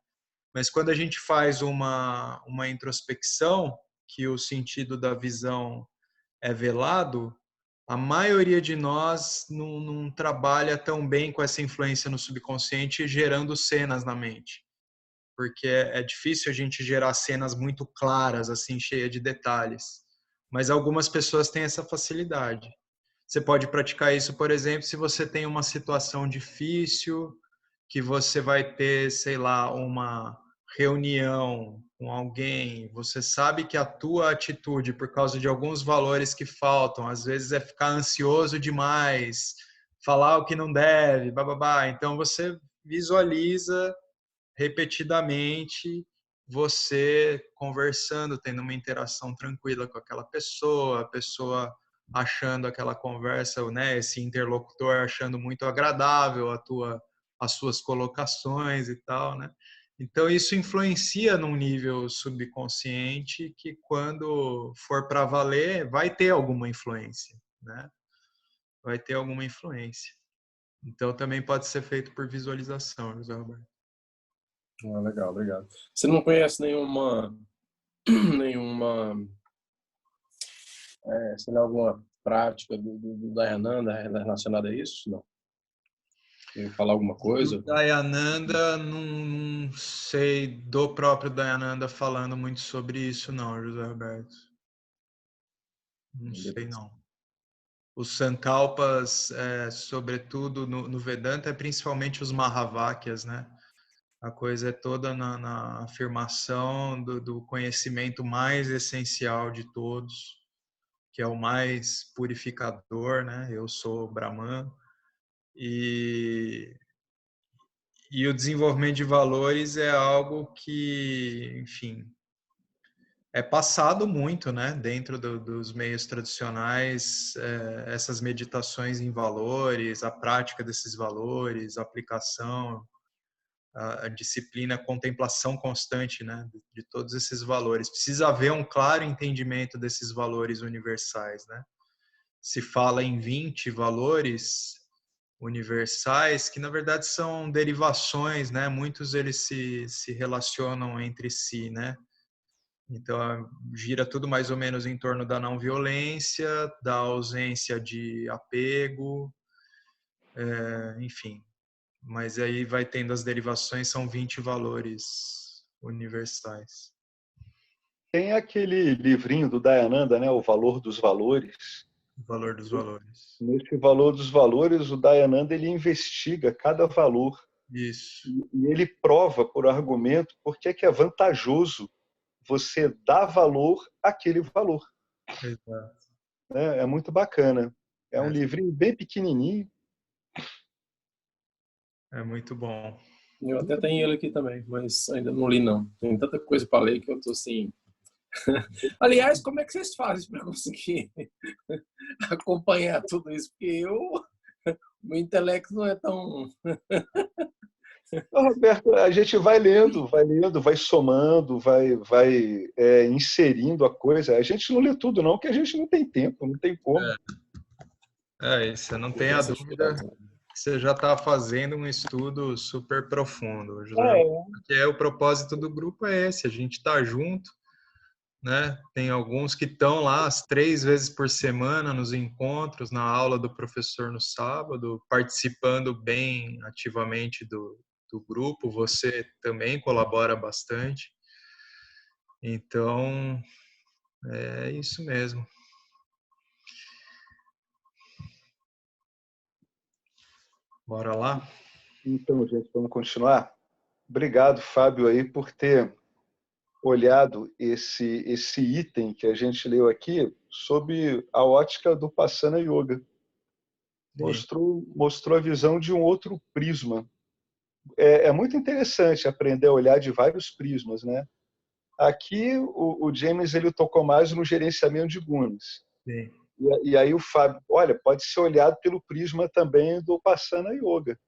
Mas quando a gente faz uma introspecção, que o sentido da visão é velado, a maioria de nós não trabalha tão bem com essa influência no subconsciente, gerando cenas na mente. Porque é difícil a gente gerar cenas muito claras, assim, cheias de detalhes. Mas algumas pessoas têm essa facilidade. Você pode praticar isso, por exemplo, se você tem uma situação difícil, que você vai ter, sei lá, uma reunião com alguém, você sabe que a tua atitude, por causa de alguns valores que faltam, às vezes é ficar ansioso demais, falar o que não deve, bababá. Então você visualiza repetidamente você conversando, tendo uma interação tranquila com aquela pessoa, a pessoa achando aquela conversa, né, esse interlocutor achando muito agradável as suas colocações e tal, né? Então isso influencia num nível subconsciente que quando for para valer vai ter alguma influência, né? Vai ter alguma influência. Então também pode ser feito por visualização, José Roberto. Legal, obrigado. Você não conhece nenhuma, sei lá, alguma prática do Dayananda relacionada a isso? Não. Quer falar alguma coisa? Do Dayananda, não sei do próprio Dayananda falando muito sobre isso, não, José Roberto. Não sei, não. Os Sankalpas, sobretudo no Vedanta, é principalmente os Mahavakyas, né? A coisa é toda na afirmação do conhecimento mais essencial de todos, que é o mais purificador, né? Eu sou Brahman. E o desenvolvimento de valores é algo que, enfim, é passado muito, né? Dentro dos meios tradicionais, essas meditações em valores, a prática desses valores, a aplicação, a disciplina, a contemplação constante, né? De todos esses valores. Precisa haver um claro entendimento desses valores universais, né? Se fala em 20 valores universais, que na verdade são derivações, né? Muitos eles se relacionam entre si, né? Então, gira tudo mais ou menos em torno da não violência, da ausência de apego, enfim. Mas aí vai tendo as derivações, são 20 valores universais. Tem aquele livrinho do Dayananda, né, O Valor dos Valores. O valor dos valores. Nesse Valor dos Valores, o Dayananda ele investiga cada valor. Isso. E ele prova por argumento por que é vantajoso você dar valor àquele valor. Exato. É muito bacana. É um livrinho bem pequenininho. É muito bom. Eu até tenho ele aqui também, mas ainda não li, não. Tem tanta coisa para ler que eu tô assim... Aliás, como é que vocês fazem para conseguir acompanhar tudo isso? Porque meu intelecto não é tão... Roberto, a gente vai lendo, vai somando, vai inserindo a coisa. A gente não lê tudo, não, porque a gente não tem tempo, não tem como. Você não tem a dúvida que você já está fazendo um estudo super profundo, José. Porque o propósito do grupo é esse, a gente está junto, né? Tem alguns que estão lá 3 vezes por semana nos encontros, na aula do professor no sábado, participando bem ativamente do grupo. Você também colabora bastante. Então, É isso mesmo. Bora lá? Então, gente, vamos continuar? Obrigado, Fábio, aí, por ter olhado esse item que a gente leu aqui sob a ótica do Passana Yoga. Mostrou a visão de um outro prisma. É muito interessante aprender a olhar de vários prismas, né? Aqui o James ele tocou mais no gerenciamento de gunas. Sim. E aí o Fábio, olha, pode ser olhado pelo prisma também do Passana Yoga.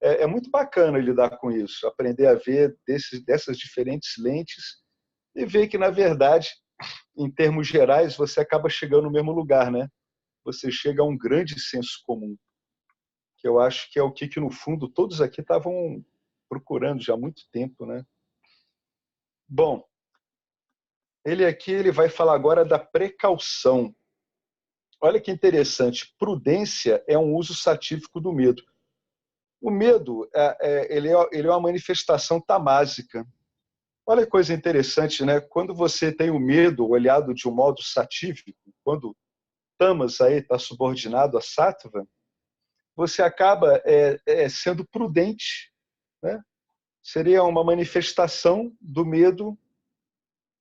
É muito bacana lidar com isso, aprender a ver dessas diferentes lentes e ver que, na verdade, em termos gerais, você acaba chegando no mesmo lugar, né? Você chega a um grande senso comum, que eu acho que é o que no fundo, todos aqui estavam procurando já há muito tempo, né? Bom, ele vai falar agora da precaução. Olha que interessante, prudência é um uso satífico do medo. O medo ele é uma manifestação tamásica. Olha que coisa interessante, né? Quando você tem o medo olhado de um modo satífico, quando Tamas aí está subordinado a Sattva, você acaba sendo prudente, né? Seria uma manifestação do medo,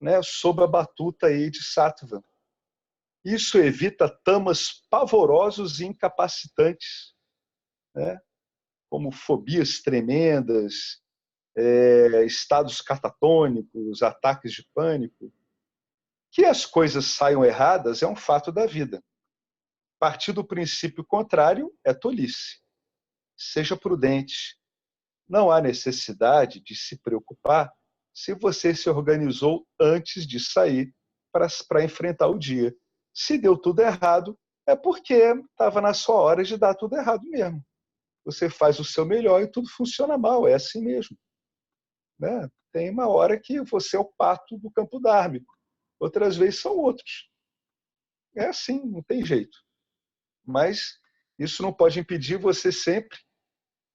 né, sob a batuta aí de Sattva. Isso evita tamas pavorosos e incapacitantes, né? Como fobias tremendas, estados catatônicos, ataques de pânico. Que as coisas saiam erradas é um fato da vida. Partir do princípio contrário é tolice. Seja prudente. Não há necessidade de se preocupar se você se organizou antes de sair para enfrentar o dia. Se deu tudo errado, é porque estava na sua hora de dar tudo errado mesmo. Você faz o seu melhor e tudo funciona mal, é assim mesmo. Né? Tem uma hora que você é o pato do campo dármico, outras vezes são outros. É assim, não tem jeito. Mas isso não pode impedir você sempre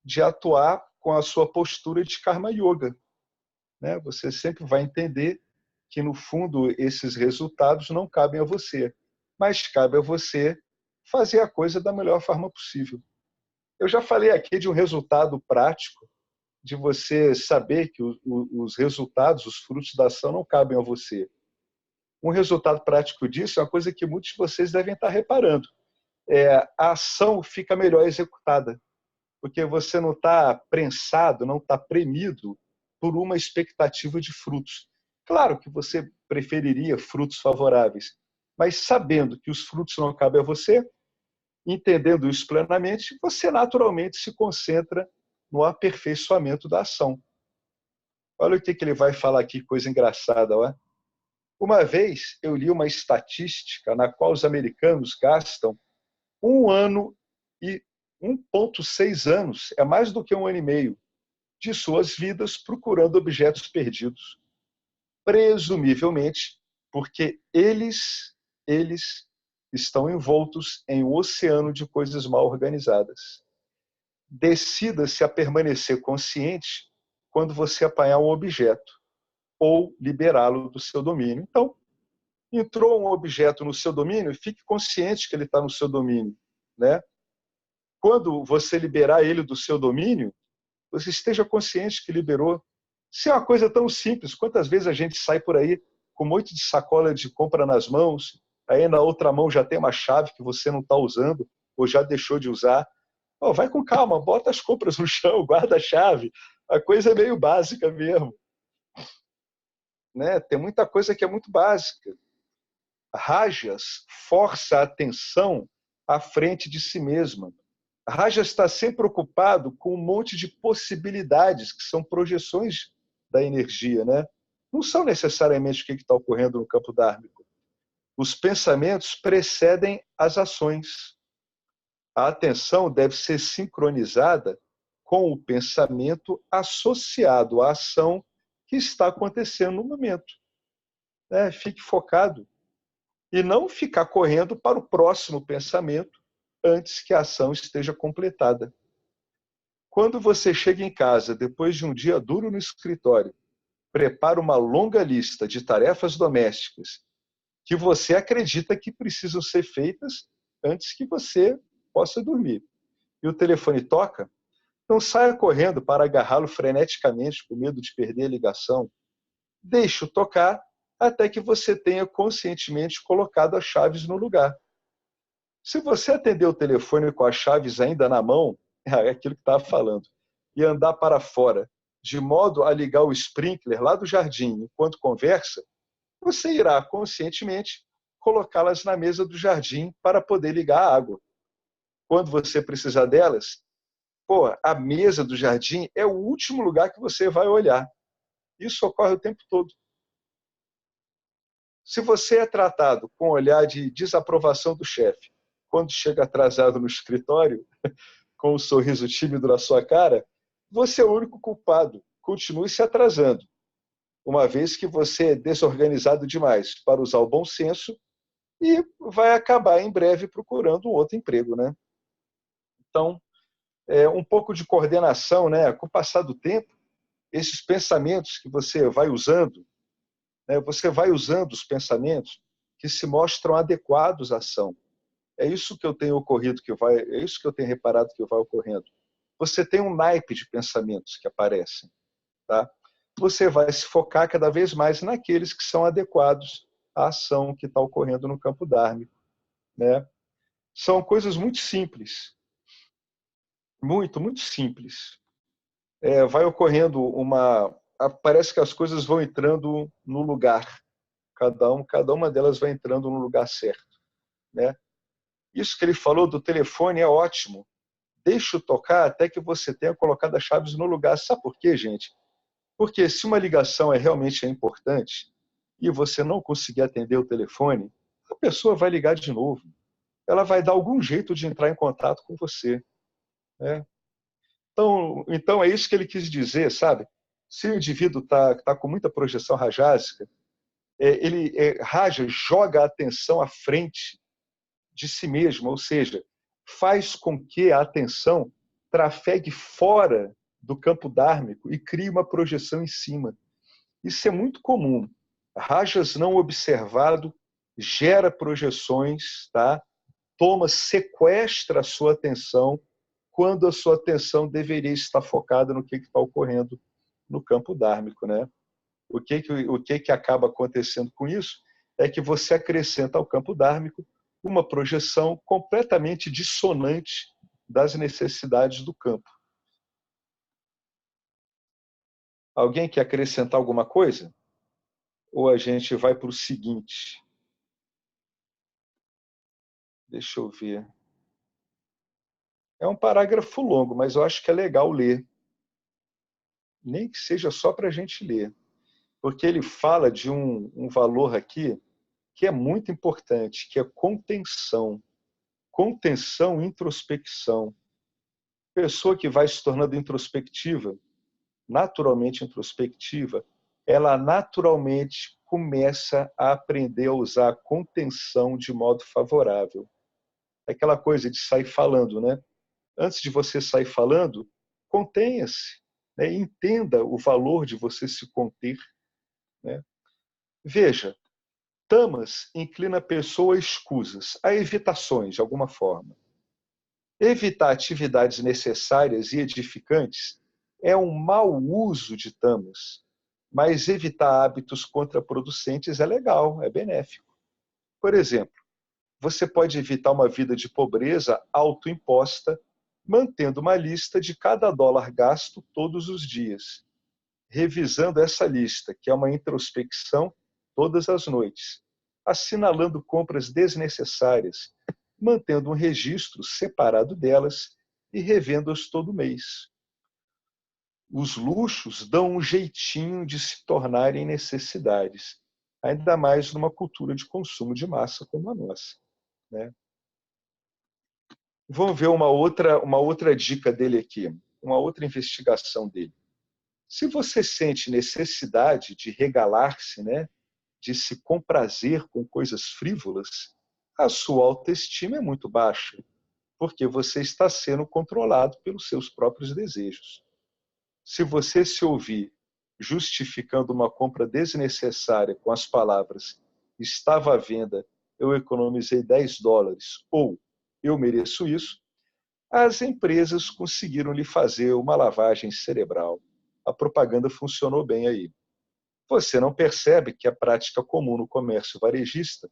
de atuar com a sua postura de Karma Yoga. Né? Você sempre vai entender que, no fundo, esses resultados não cabem a você, mas cabe a você fazer a coisa da melhor forma possível. Eu já falei aqui de um resultado prático, de você saber que os resultados, os frutos da ação não cabem a você. Um resultado prático disso é uma coisa que muitos de vocês devem estar reparando. A ação fica melhor executada, porque você não está prensado, não está premido por uma expectativa de frutos. Claro que você preferiria frutos favoráveis, mas sabendo que os frutos não cabem a você, entendendo isso plenamente, você naturalmente se concentra no aperfeiçoamento da ação. Olha o que ele vai falar aqui, coisa engraçada. Ó. Uma vez eu li uma estatística na qual os americanos gastam 1 ano e 1,6 anos, é mais do que 1 ano e meio, de suas vidas procurando objetos perdidos. Presumivelmente porque eles estão envoltos em um oceano de coisas mal organizadas. Decida-se a permanecer consciente quando você apanhar um objeto ou liberá-lo do seu domínio. Então, entrou um objeto no seu domínio, fique consciente que ele está no seu domínio. Né? Quando você liberar ele do seu domínio, você esteja consciente que liberou. Se é uma coisa tão simples, quantas vezes a gente sai por aí com um monte de sacola de compra nas mãos, aí na outra mão já tem uma chave que você não está usando ou já deixou de usar. Oh, vai com calma, bota as compras no chão, guarda a chave. A coisa é meio básica mesmo. Né? Tem muita coisa que é muito básica. Rajas força a atenção à frente de si mesma. Rajas está sempre ocupado com um monte de possibilidades, que são projeções da energia. Né? Não são necessariamente o que está ocorrendo no campo dármico. Os pensamentos precedem as ações. A atenção deve ser sincronizada com o pensamento associado à ação que está acontecendo no momento. Fique focado. E não ficar correndo para o próximo pensamento antes que a ação esteja completada. Quando você chega em casa, depois de um dia duro no escritório, prepara uma longa lista de tarefas domésticas que você acredita que precisam ser feitas antes que você possa dormir. E o telefone toca, não saia correndo para agarrá-lo freneticamente com medo de perder a ligação. Deixe-o tocar até que você tenha conscientemente colocado as chaves no lugar. Se você atender o telefone com as chaves ainda na mão, é aquilo que estava falando, e andar para fora, de modo a ligar o sprinkler lá do jardim enquanto conversa, você irá conscientemente colocá-las na mesa do jardim para poder ligar a água. Quando você precisar delas, a mesa do jardim é o último lugar que você vai olhar. Isso ocorre o tempo todo. Se você é tratado com um olhar de desaprovação do chefe, quando chega atrasado no escritório, com um sorriso tímido na sua cara, você é o único culpado. Continue se atrasando, uma vez que você é desorganizado demais para usar o bom senso e vai acabar em breve procurando um outro emprego, né? Então, um pouco de coordenação, né? Com o passar do tempo, esses pensamentos que você vai usando, né? Você vai usando os pensamentos que se mostram adequados à ação. É isso que eu tenho é isso que eu tenho reparado que vai ocorrendo. Você tem um naipe de pensamentos que aparecem, tá? Você vai se focar cada vez mais naqueles que são adequados à ação que está ocorrendo no campo dármico, né? São coisas muito simples, muito, muito simples. Vai ocorrendo parece que as coisas vão entrando no lugar. Cada uma delas vai entrando no lugar certo, né? Isso que ele falou do telefone é ótimo. Deixa-o tocar até que você tenha colocado as chaves no lugar. Sabe por quê, gente? Porque se uma ligação realmente importante e você não conseguir atender o telefone, a pessoa vai ligar de novo. Ela vai dar algum jeito de entrar em contato com você, né? Então é isso que ele quis dizer, sabe? Se o indivíduo tá com muita projeção rajásica, ele raja, joga a atenção à frente de si mesmo, ou seja, faz com que a atenção trafegue fora do campo dármico e crie uma projeção em cima. Isso é muito comum. Rajas não observado gera projeções, tá? Sequestra a sua atenção quando a sua atenção deveria estar focada no que está ocorrendo no campo dármico, né? O que acaba acontecendo com isso é que você acrescenta ao campo dármico uma projeção completamente dissonante das necessidades do campo. Alguém quer acrescentar alguma coisa? Ou a gente vai para o seguinte? Deixa eu ver. É um parágrafo longo, mas eu acho que é legal ler. Nem que seja só para a gente ler. Porque ele fala de um valor aqui que é muito importante, que é contenção. Contenção e introspecção. Pessoa que vai se tornando introspectiva, naturalmente introspectiva, ela naturalmente começa a aprender a usar a contenção de modo favorável. É aquela coisa de sair falando, né? Antes de você sair falando, contenha-se, né? Entenda o valor de você se conter, né? Veja, tamas inclina a pessoa a escusas, a evitações, de alguma forma. Evitar atividades necessárias e edificantes é um mau uso de tamas, mas evitar hábitos contraproducentes é legal, é benéfico. Por exemplo, você pode evitar uma vida de pobreza autoimposta, mantendo uma lista de cada dólar gasto todos os dias, revisando essa lista, que é uma introspecção, todas as noites, assinalando compras desnecessárias, mantendo um registro separado delas e revendo-as todo mês. Os luxos dão um jeitinho de se tornarem necessidades, ainda mais numa cultura de consumo de massa como a nossa, né? Vamos ver uma outra dica dele aqui, uma outra investigação dele. Se você sente necessidade de regalar-se, né, de se comprazer com coisas frívolas, a sua autoestima é muito baixa, porque você está sendo controlado pelos seus próprios desejos. Se você se ouvir justificando uma compra desnecessária com as palavras estava à venda, eu economizei $10, ou eu mereço isso, as empresas conseguiram lhe fazer uma lavagem cerebral. A propaganda funcionou bem aí. Você não percebe que a prática comum no comércio varejista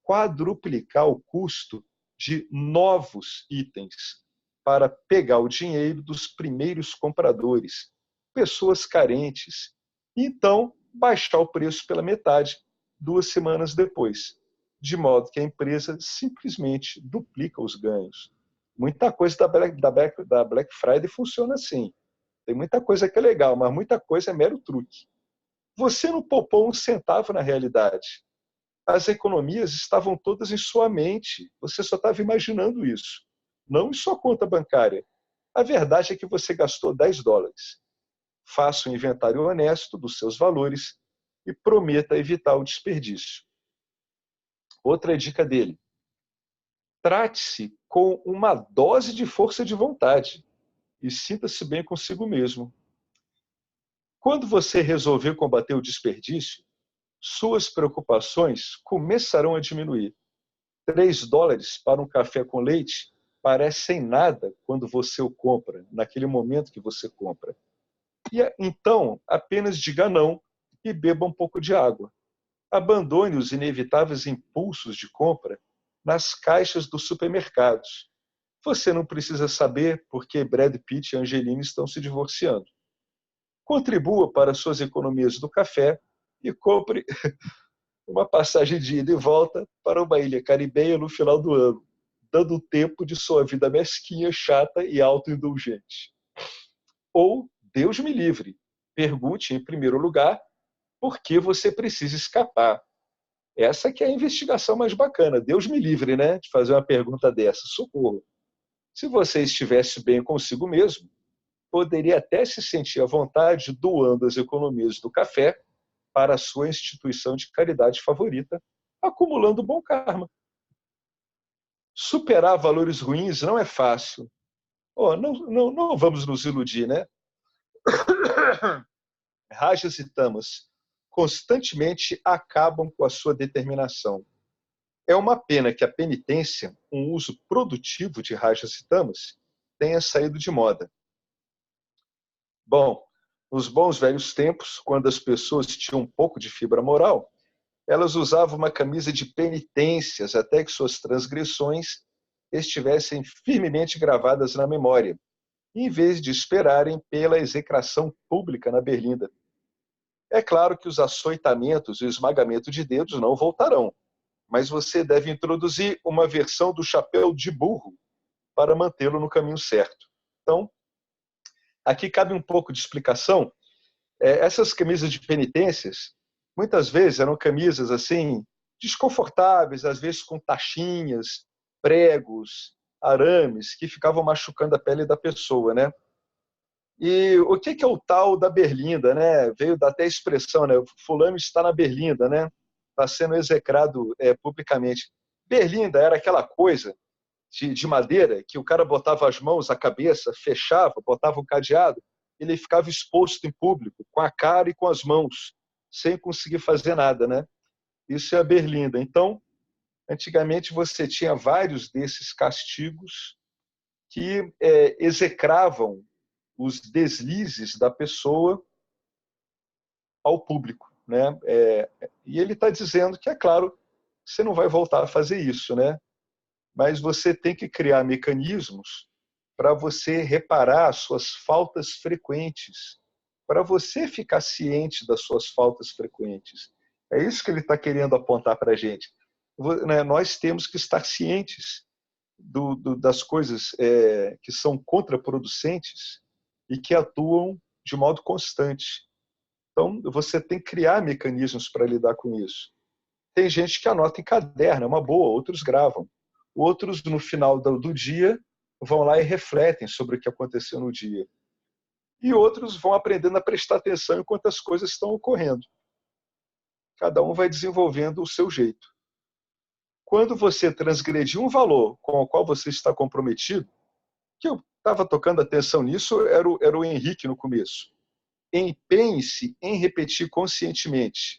quadruplicar o custo de novos itens para pegar o dinheiro dos primeiros compradores, pessoas carentes, e então baixar o preço pela metade 2 semanas depois, de modo que a empresa simplesmente duplica os ganhos. Muita coisa da Black Friday funciona assim. Tem muita coisa que é legal, mas muita coisa é mero truque. Você não poupou um centavo na realidade. As economias estavam todas em sua mente. Você só estava imaginando isso, não em sua conta bancária. A verdade é que você gastou $10. Faça um inventário honesto dos seus valores e prometa evitar o desperdício. Outra dica dele: trate-se com uma dose de força de vontade e sinta-se bem consigo mesmo. Quando você resolver combater o desperdício, suas preocupações começarão a diminuir. $3 para um café com leite parecem nada quando você o compra, naquele momento que você compra. E então, apenas diga não e beba um pouco de água. Abandone os inevitáveis impulsos de compra nas caixas dos supermercados. Você não precisa saber por que Brad Pitt e Angelina estão se divorciando. Contribua para suas economias do café e compre uma passagem de ida e volta para uma ilha caribenha no final do ano, dando tempo de sua vida mesquinha, chata e autoindulgente. Ou, Deus me livre, pergunte em primeiro lugar por que você precisa escapar. Essa que é a investigação mais bacana. Deus me livre, né, de fazer uma pergunta dessa. Socorro. Se você estivesse bem consigo mesmo, poderia até se sentir à vontade doando as economias do café para a sua instituição de caridade favorita, acumulando bom karma. Superar valores ruins não é fácil. Não vamos nos iludir, né? Rajas e tamas constantemente acabam com a sua determinação. É uma pena que a penitência, um uso produtivo de rajas e tamas, tenha saído de moda. Bom, nos bons velhos tempos, quando as pessoas tinham um pouco de fibra moral, elas usavam uma camisa de penitências até que suas transgressões estivessem firmemente gravadas na memória, em vez de esperarem pela execração pública na berlinda. É claro que os açoitamentos e o esmagamento de dedos não voltarão, mas você deve introduzir uma versão do chapéu de burro para mantê-lo no caminho certo. Então, aqui cabe um pouco de explicação. Essas camisas de penitências, muitas vezes eram camisas assim, desconfortáveis, às vezes com tachinhas, pregos, arames, que ficavam machucando a pele da pessoa, né? E o que é o tal da berlinda, né? Veio até a expressão, né? Fulano está na berlinda, né? Está sendo execrado publicamente. Berlinda era aquela coisa de madeira que o cara botava as mãos, a cabeça, fechava, botava um cadeado, ele ficava exposto em público, com a cara e com as mãos, sem conseguir fazer nada, né? Isso é a berlinda. Então, antigamente você tinha vários desses castigos que execravam os deslizes da pessoa ao público, né? E ele está dizendo que, é claro, você não vai voltar a fazer isso, né? Mas você tem que criar mecanismos para você reparar as suas faltas frequentes, para você ficar ciente das suas faltas frequentes. É isso que ele está querendo apontar para a gente. Nós temos que estar cientes das coisas que são contraproducentes e que atuam de modo constante. Então, você tem que criar mecanismos para lidar com isso. Tem gente que anota em caderno, é uma boa, outros gravam. Outros, no final do dia, vão lá e refletem sobre o que aconteceu no dia. E outros vão aprendendo a prestar atenção enquanto as coisas estão ocorrendo. Cada um vai desenvolvendo o seu jeito. Quando você transgredir um valor com o qual você está comprometido, que eu estava tocando atenção nisso, era o Henrique no começo. Empenhe-se em repetir conscientemente.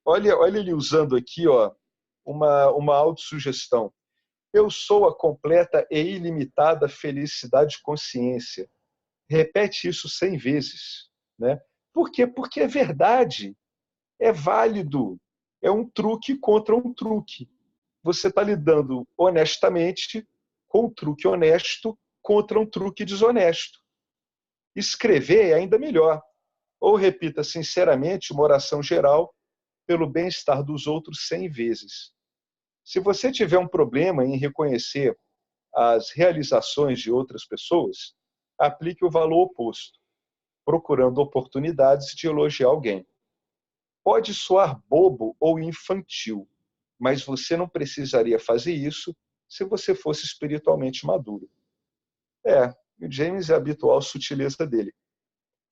Olha ele usando aqui, uma autossugestão. Eu sou a completa e ilimitada felicidade de consciência. Repete isso 100 vezes. Né? Por quê? Porque é verdade, é válido. É um truque contra um truque. Você está lidando honestamente com um truque honesto contra um truque desonesto. Escrever é ainda melhor. Ou repita sinceramente uma oração geral pelo bem-estar dos outros 100 vezes. Se você tiver um problema em reconhecer as realizações de outras pessoas, aplique o valor oposto, procurando oportunidades de elogiar alguém. Pode soar bobo ou infantil, mas você não precisaria fazer isso se você fosse espiritualmente maduro. O James é habitual a sutileza dele.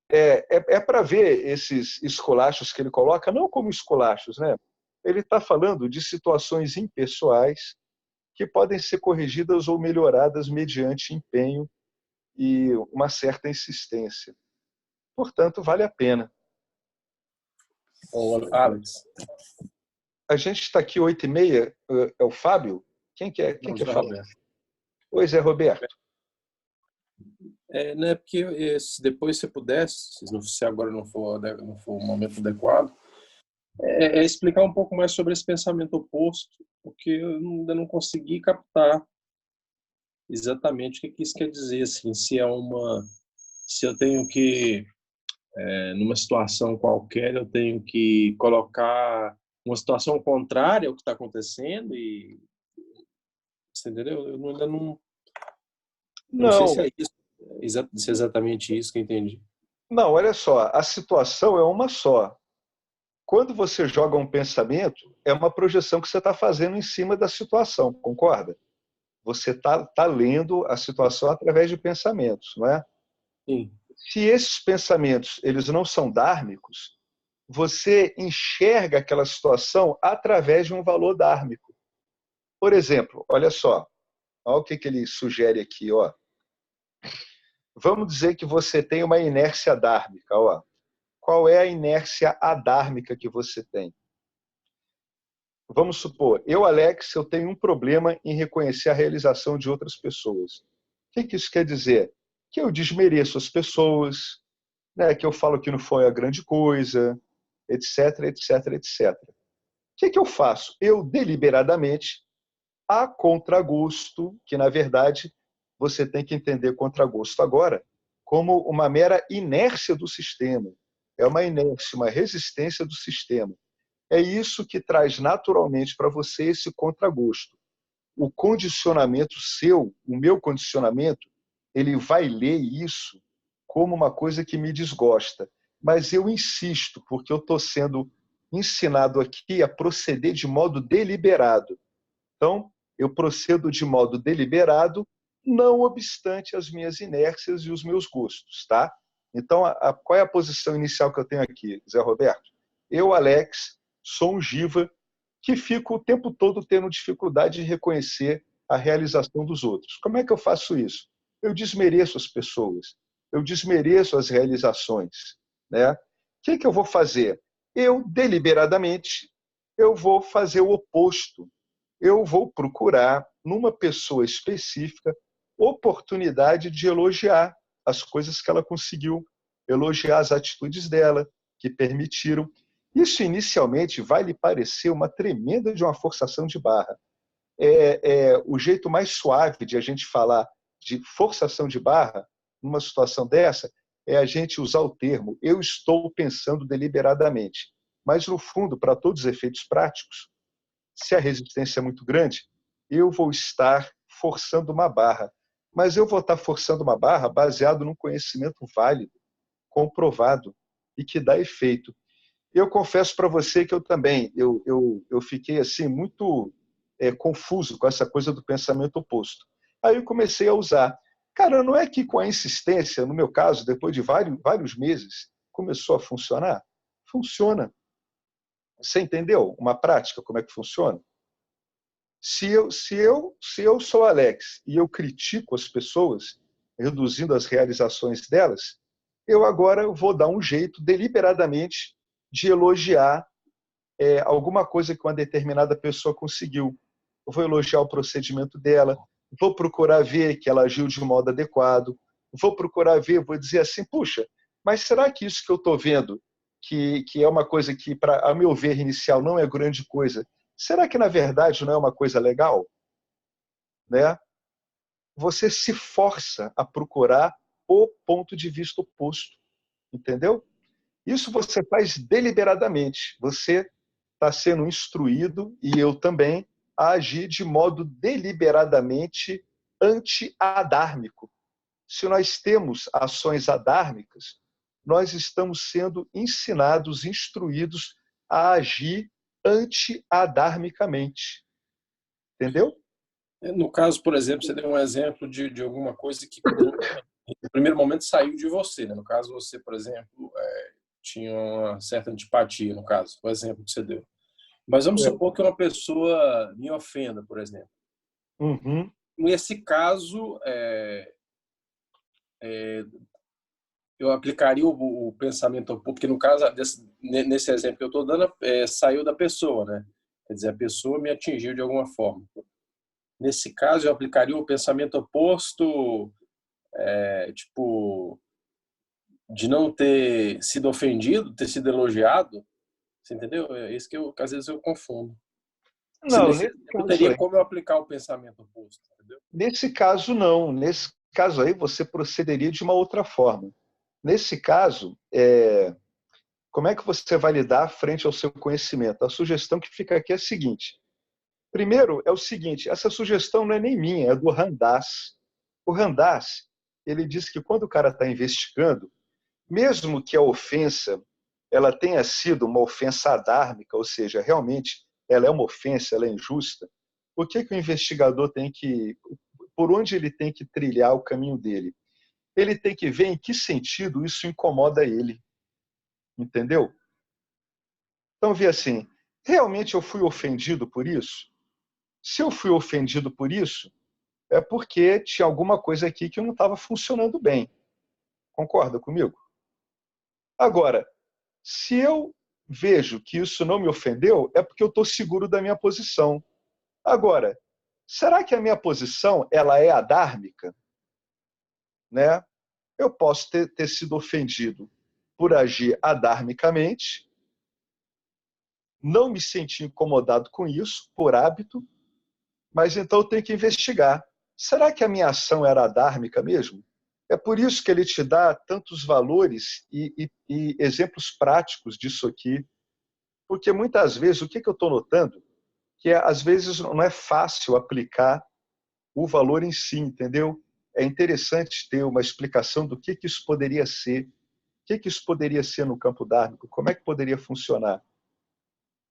É para ver esses esculachos que ele coloca, não como esculachos, né? Ele está falando de situações impessoais que podem ser corrigidas ou melhoradas mediante empenho e uma certa insistência. Portanto, vale a pena. Ô, Alex. A gente está aqui 8h30, é o Fábio? Quem que é? Quem Não, que é Zé Fábio? Roberto. Pois é, Roberto. Né, porque se depois você pudesse, se agora não for o momento adequado, explicar um pouco mais sobre esse pensamento oposto, porque eu ainda não consegui captar exatamente o que isso quer dizer, assim, se eu tenho que, numa situação qualquer, eu tenho que colocar uma situação contrária ao que está acontecendo e, você entendeu? Eu ainda não sei se Não, é isso, se é exatamente isso que eu entendi. não, olha só, a situação é uma só. Quando você joga um pensamento, é uma projeção que você está fazendo em cima da situação, concorda? Você tá lendo a situação através de pensamentos, não é? Sim. Se esses pensamentos eles não são dármicos, você enxerga aquela situação através de um valor dármico. Por exemplo, olha só, olha o que ele sugere aqui, ó. Vamos dizer que você tem uma inércia dármica, ó. Qual é a inércia adármica que você tem? Vamos supor, eu, Alex, eu tenho um problema em reconhecer a realização de outras pessoas. O que isso quer dizer? Que eu desmereço as pessoas, né, que eu falo que não foi a grande coisa, etc, etc, etc. O que eu faço? Eu, deliberadamente, a contragosto, que, na verdade, você tem que entender contragosto agora como uma mera inércia do sistema. É uma inércia, uma resistência do sistema. É isso que traz naturalmente para você esse contragosto. O condicionamento seu, o meu condicionamento, ele vai ler isso como uma coisa que me desgosta. Mas eu insisto, porque eu estou sendo ensinado aqui a proceder de modo deliberado. Então, eu procedo de modo deliberado, não obstante as minhas inércias e os meus gostos, tá? Então, qual é a posição inicial que eu tenho aqui, Zé Roberto? Eu, Alex, sou um Jiva que fico o tempo todo tendo dificuldade de reconhecer a realização dos outros. Como é que eu faço isso? Eu desmereço as pessoas, eu desmereço as realizações, né? O que eu vou fazer? Eu, deliberadamente, eu vou fazer o oposto. Eu vou procurar, numa pessoa específica, oportunidade de elogiar as coisas que ela conseguiu, elogiar as atitudes dela, que permitiram. Isso, inicialmente, vai lhe parecer uma tremenda de uma forçação de barra. O jeito mais suave de a gente falar de forçação de barra, numa situação dessa, é a gente usar o termo eu estou pensando deliberadamente. Mas, no fundo, para todos os efeitos práticos, se a resistência é muito grande, eu vou estar forçando uma barra. Mas eu vou estar forçando uma barra baseado num conhecimento válido, comprovado e que dá efeito. Eu confesso para você que eu também eu fiquei assim muito confuso com essa coisa do pensamento oposto. Aí eu comecei a usar. Cara, não é que com a insistência, no meu caso, depois de vários meses, começou a funcionar? Funciona. Você entendeu uma prática, como é que funciona? Se eu sou Alex e eu critico as pessoas, reduzindo as realizações delas, eu agora vou dar um jeito deliberadamente de elogiar alguma coisa que uma determinada pessoa conseguiu. Eu vou elogiar o procedimento dela, vou procurar ver que ela agiu de um modo adequado, vou procurar ver, vou dizer assim, puxa, mas será que isso que eu estou vendo, que é uma coisa que, a meu ver, inicial, não é grande coisa, será que, na verdade, não é uma coisa legal? Né? Você se força a procurar o ponto de vista oposto, entendeu? Isso você faz deliberadamente. Você está sendo instruído, e eu também, a agir de modo deliberadamente anti-adármico. Se nós temos ações adármicas, nós estamos sendo ensinados, instruídos a agir anti-adarmicamente. Entendeu? No caso, por exemplo, você deu um exemplo de alguma coisa que, no primeiro momento, saiu de você. Né? No caso, você, por exemplo, tinha uma certa antipatia, no caso, o exemplo que você deu. Mas vamos supor que uma pessoa me ofenda, por exemplo. Uhum. Nesse caso, eu aplicaria o pensamento oposto, porque no caso, nesse exemplo que eu estou dando, saiu da pessoa, né? Quer dizer, a pessoa me atingiu de alguma forma. Nesse caso, eu aplicaria o pensamento oposto, tipo, de não ter sido ofendido, ter sido elogiado. Você entendeu? É isso que às vezes eu confundo. Não, Eu teria como eu aplicar o pensamento oposto, entendeu? Nesse caso, não. Nesse caso aí, você procederia de uma outra forma. Nesse caso, como é que você vai lidar frente ao seu conhecimento? A sugestão que fica aqui é a seguinte. Primeiro, é o seguinte, essa sugestão não é nem minha, é do Ramdas. O Ramdas, ele diz que quando o cara está investigando, mesmo que a ofensa ela tenha sido uma ofensa adármica, ou seja, realmente ela é uma ofensa, ela é injusta, o que o investigador tem que, por onde ele tem que trilhar o caminho dele? Ele tem que ver em que sentido isso incomoda ele, entendeu? Então, vê assim, realmente eu fui ofendido por isso? Se eu fui ofendido por isso, é porque tinha alguma coisa aqui que não estava funcionando bem. Concorda comigo? Agora, se eu vejo que isso não me ofendeu, é porque eu estou seguro da minha posição. Agora, será que a minha posição ela é adármica? Né? Eu posso ter sido ofendido por agir adarmicamente, não me senti incomodado com isso, por hábito, mas então eu tenho que investigar. Será que a minha ação era adármica mesmo? É por isso que ele te dá tantos valores e exemplos práticos disso aqui. Porque muitas vezes, o que eu estou notando? Que às vezes não é fácil aplicar o valor em si, entendeu? É interessante ter uma explicação do que isso poderia ser. O que isso poderia ser no campo dármico? Como é que poderia funcionar?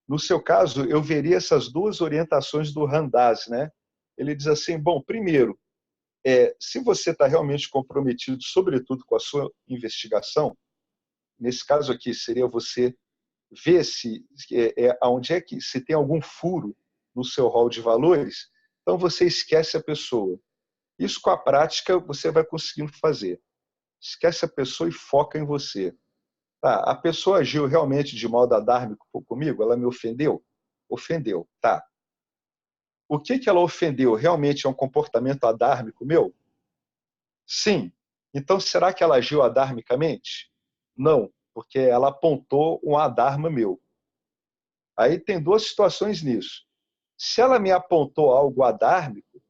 No seu caso, eu veria essas duas orientações do Ramdas, né? Ele diz assim, bom, primeiro, se você está realmente comprometido, sobretudo com a sua investigação, nesse caso aqui seria você ver onde é que se tem algum furo no seu rol de valores, então você esquece a pessoa. Isso com a prática você vai conseguindo fazer. Esquece a pessoa e foca em você. Tá, a pessoa agiu realmente de modo adármico comigo? Ela me ofendeu? Ofendeu, tá. O que ela ofendeu realmente é um comportamento adármico meu? Sim. Então, será que ela agiu adarmicamente? Não, porque ela apontou um adarma meu. Aí tem duas situações nisso. Se ela me apontou algo adármico,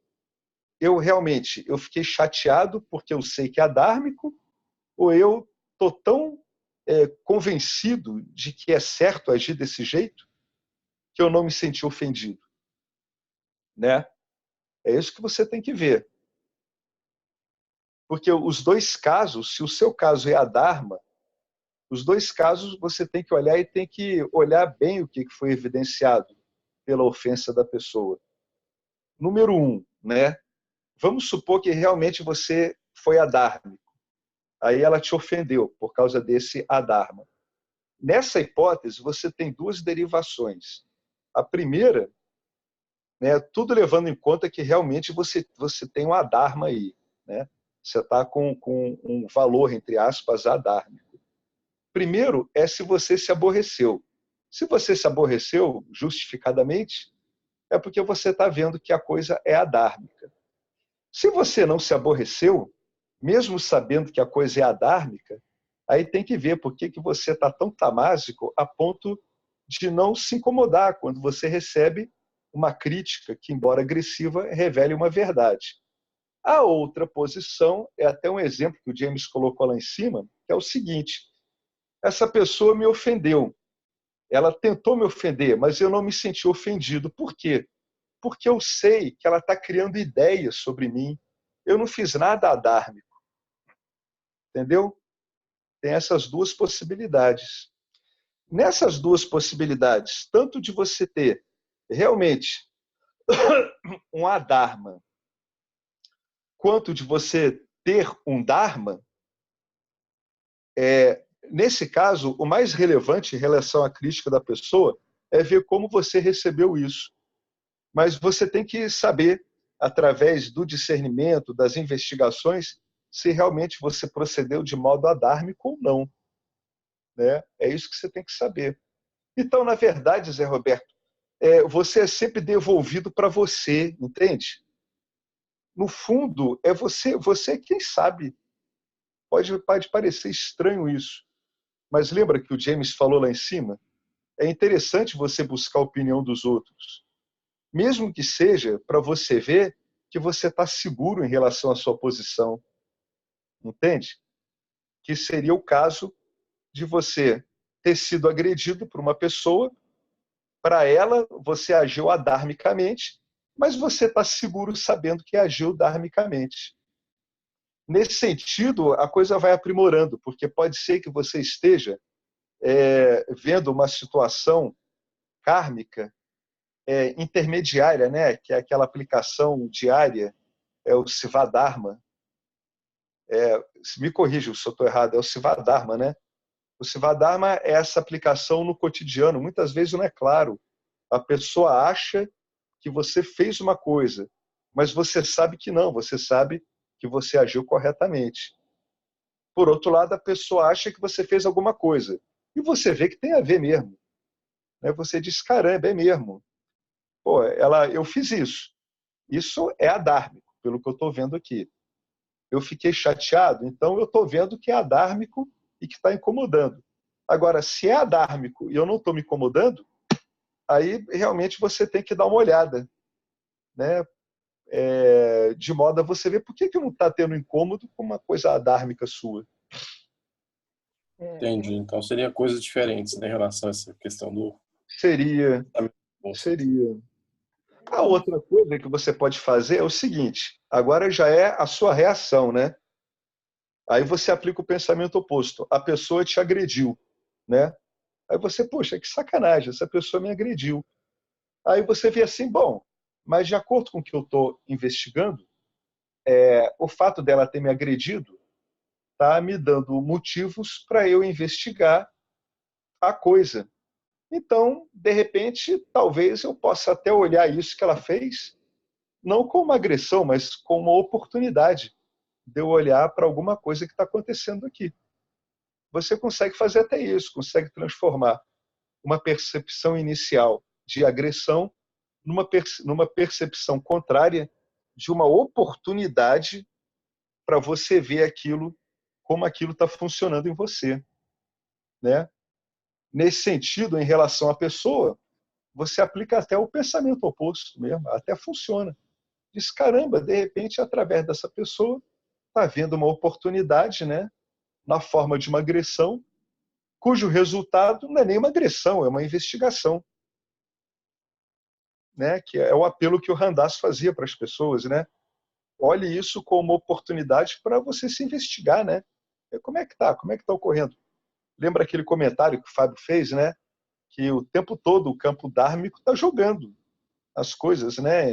eu fiquei chateado porque eu sei que é adármico, ou eu estou tão convencido de que é certo agir desse jeito que eu não me senti ofendido. Né? É isso que você tem que ver. Porque os dois casos, se o seu caso é adharma, os dois casos você tem que olhar e tem que olhar bem o que foi evidenciado pela ofensa da pessoa. Número 1, né? Vamos supor que realmente você foi adármico. Aí ela te ofendeu por causa desse adharma. Nessa hipótese, você tem duas derivações. A primeira, né, tudo levando em conta que realmente você tem um adharma aí. Né? Você está com um valor, entre aspas, adármico. Primeiro é se você se aborreceu. Se você se aborreceu justificadamente, é porque você está vendo que a coisa é adármica. Se você não se aborreceu, mesmo sabendo que a coisa é adármica, aí tem que ver por que você está tão tamásico a ponto de não se incomodar quando você recebe uma crítica que, embora agressiva, revele uma verdade. A outra posição é até um exemplo que o James colocou lá em cima, que é o seguinte: essa pessoa me ofendeu, ela tentou me ofender, mas eu não me senti ofendido. Por quê? Porque eu sei que ela está criando ideias sobre mim. Eu não fiz nada adármico. Entendeu? Tem essas duas possibilidades. Nessas duas possibilidades, tanto de você ter realmente um adharma, quanto de você ter um dharma, nesse caso, o mais relevante em relação à crítica da pessoa é ver como você recebeu isso. Mas você tem que saber, através do discernimento, das investigações, se realmente você procedeu de modo adármico ou não. Né? É isso que você tem que saber. Então, na verdade, Zé Roberto, você é sempre devolvido para você, entende? No fundo, é você quem sabe. Pode parecer estranho isso, mas lembra que o James falou lá em cima? É interessante você buscar a opinião dos outros, mesmo que seja para você ver que você está seguro em relação à sua posição, entende? Que seria o caso de você ter sido agredido por uma pessoa, para ela você agiu adharmicamente, mas você está seguro sabendo que agiu dharmicamente. Nesse sentido, a coisa vai aprimorando, porque pode ser que você esteja vendo uma situação kármica intermediária, né? Que é aquela aplicação diária, é o Sivadharma. Me corrija se eu estou errado, é o Sivadharma, né? O Sivadharma é essa aplicação no cotidiano. Muitas vezes não é claro. A pessoa acha que você fez uma coisa, mas você sabe que não, você sabe que você agiu corretamente. Por outro lado, a pessoa acha que você fez alguma coisa, e você vê que tem a ver mesmo. Você diz, caramba, é mesmo. Pô, eu fiz isso. Isso é adármico, pelo que eu estou vendo aqui. Eu fiquei chateado, então eu estou vendo que é adármico e que está incomodando. Agora, se é adármico e eu não estou me incomodando, aí realmente você tem que dar uma olhada, né? De modo a você ver por que não está tendo incômodo com uma coisa adármica sua. Entendi. Então seria coisas diferentes, né, em relação a essa questão do... Seria. A outra coisa que você pode fazer é o seguinte, agora já é a sua reação, né? Aí você aplica o pensamento oposto. A pessoa te agrediu, né? Aí você, poxa, que sacanagem, essa pessoa me agrediu. Aí você vê assim, bom, mas de acordo com o que eu estou investigando, o fato dela ter me agredido está me dando motivos para eu investigar a coisa. Então, de repente, talvez eu possa até olhar isso que ela fez, não como uma agressão, mas como uma oportunidade de eu olhar para alguma coisa que está acontecendo aqui. Você consegue fazer até isso, consegue transformar uma percepção inicial de agressão numa percepção contrária de uma oportunidade para você ver aquilo, como aquilo está funcionando em você. Né? Nesse sentido, em relação à pessoa, você aplica até o pensamento oposto mesmo, até funciona. Diz, caramba, de repente, através dessa pessoa, está havendo uma oportunidade, né, na forma de uma agressão, cujo resultado não é nem uma agressão, é uma investigação. Né, que é o apelo que o Ramdas fazia para as pessoas. Né? Olhe isso como uma oportunidade para você se investigar. Né? Como é que está? Como é que está ocorrendo? Lembra aquele comentário que o Fábio fez, né? Que o tempo todo o campo dármico está jogando as coisas, né,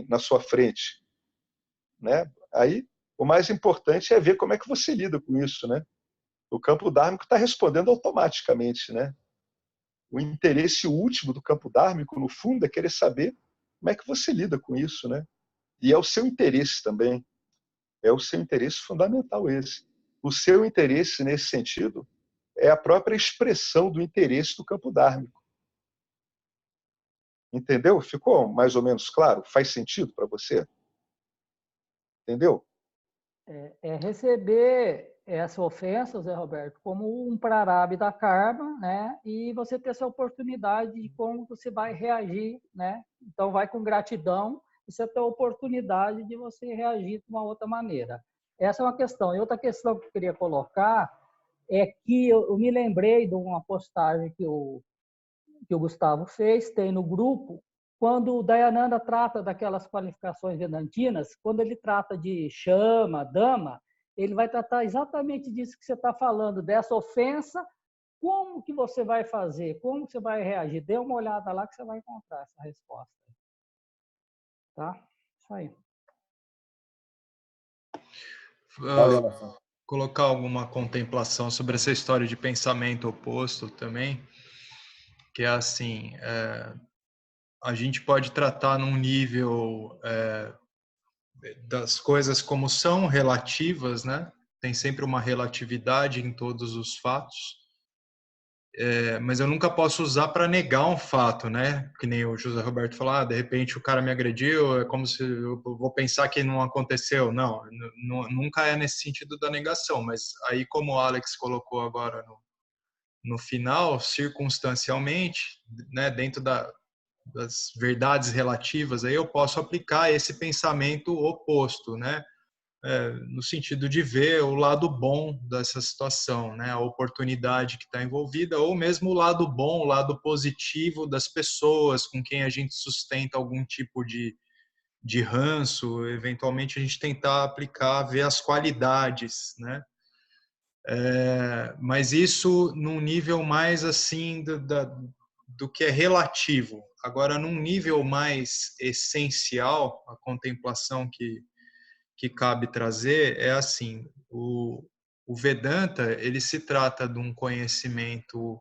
na sua frente. Né? Aí, o mais importante é ver como é que você lida com isso. Né? O campo dármico está respondendo automaticamente. Né? O interesse último do campo dármico, no fundo, é querer saber como é que você lida com isso. Né? E é o seu interesse também. É o seu interesse fundamental esse. O seu interesse, nesse sentido, é a própria expressão do interesse do campo dármico. Entendeu? Ficou mais ou menos claro? Faz sentido para você? Entendeu? É receber essa ofensa, Zé Roberto, como um prarabdha karma, né? E você ter essa oportunidade de como você vai reagir, né? Então, vai com gratidão e você ter a oportunidade de você reagir de uma outra maneira. Essa é uma questão. E outra questão que eu queria colocar é que eu me lembrei de uma postagem que o Gustavo fez, tem no grupo, quando o Dayananda trata daquelas qualificações vedantinas, quando ele trata de chama, dama, ele vai tratar exatamente disso que você está falando, dessa ofensa, como que você vai fazer, como que você vai reagir. Dê uma olhada lá que você vai encontrar essa resposta. Tá? Isso aí. Valeu. Colocar alguma contemplação sobre essa história de pensamento oposto também, que é assim, a gente pode tratar num nível das coisas como são relativas, né? Tem sempre uma relatividade em todos os fatos, mas eu nunca posso usar para negar um fato, né? Que nem o José Roberto falou, de repente o cara me agrediu, é como se eu vou pensar que não aconteceu. Não, nunca é nesse sentido da negação, mas aí como o Alex colocou agora no final, circunstancialmente, né? Dentro das verdades relativas, aí eu posso aplicar esse pensamento oposto, né? No sentido de ver o lado bom dessa situação, né? A oportunidade que está envolvida, ou mesmo o lado bom, o lado positivo das pessoas com quem a gente sustenta algum tipo de ranço, eventualmente a gente tentar aplicar, ver as qualidades, né? Mas isso num nível mais assim do que é relativo. Agora, num nível mais essencial, a contemplação que cabe trazer é assim, o Vedanta, ele se trata de um conhecimento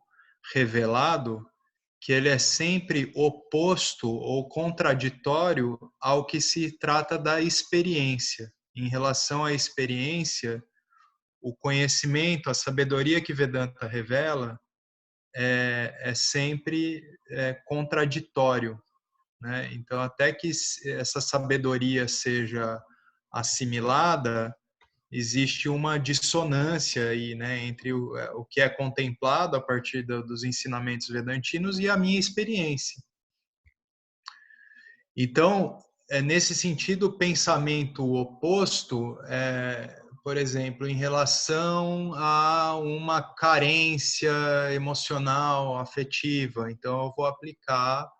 revelado que ele é sempre oposto ou contraditório ao que se trata da experiência. Em relação à experiência, o conhecimento, a sabedoria que Vedanta revela é sempre contraditório, né? Então, até que essa sabedoria seja assimilada, existe uma dissonância aí, né, entre o que é contemplado a partir dos ensinamentos vedantinos e a minha experiência. Então, nesse sentido, o pensamento oposto, por exemplo, em relação a uma carência emocional, afetiva, então eu vou aplicar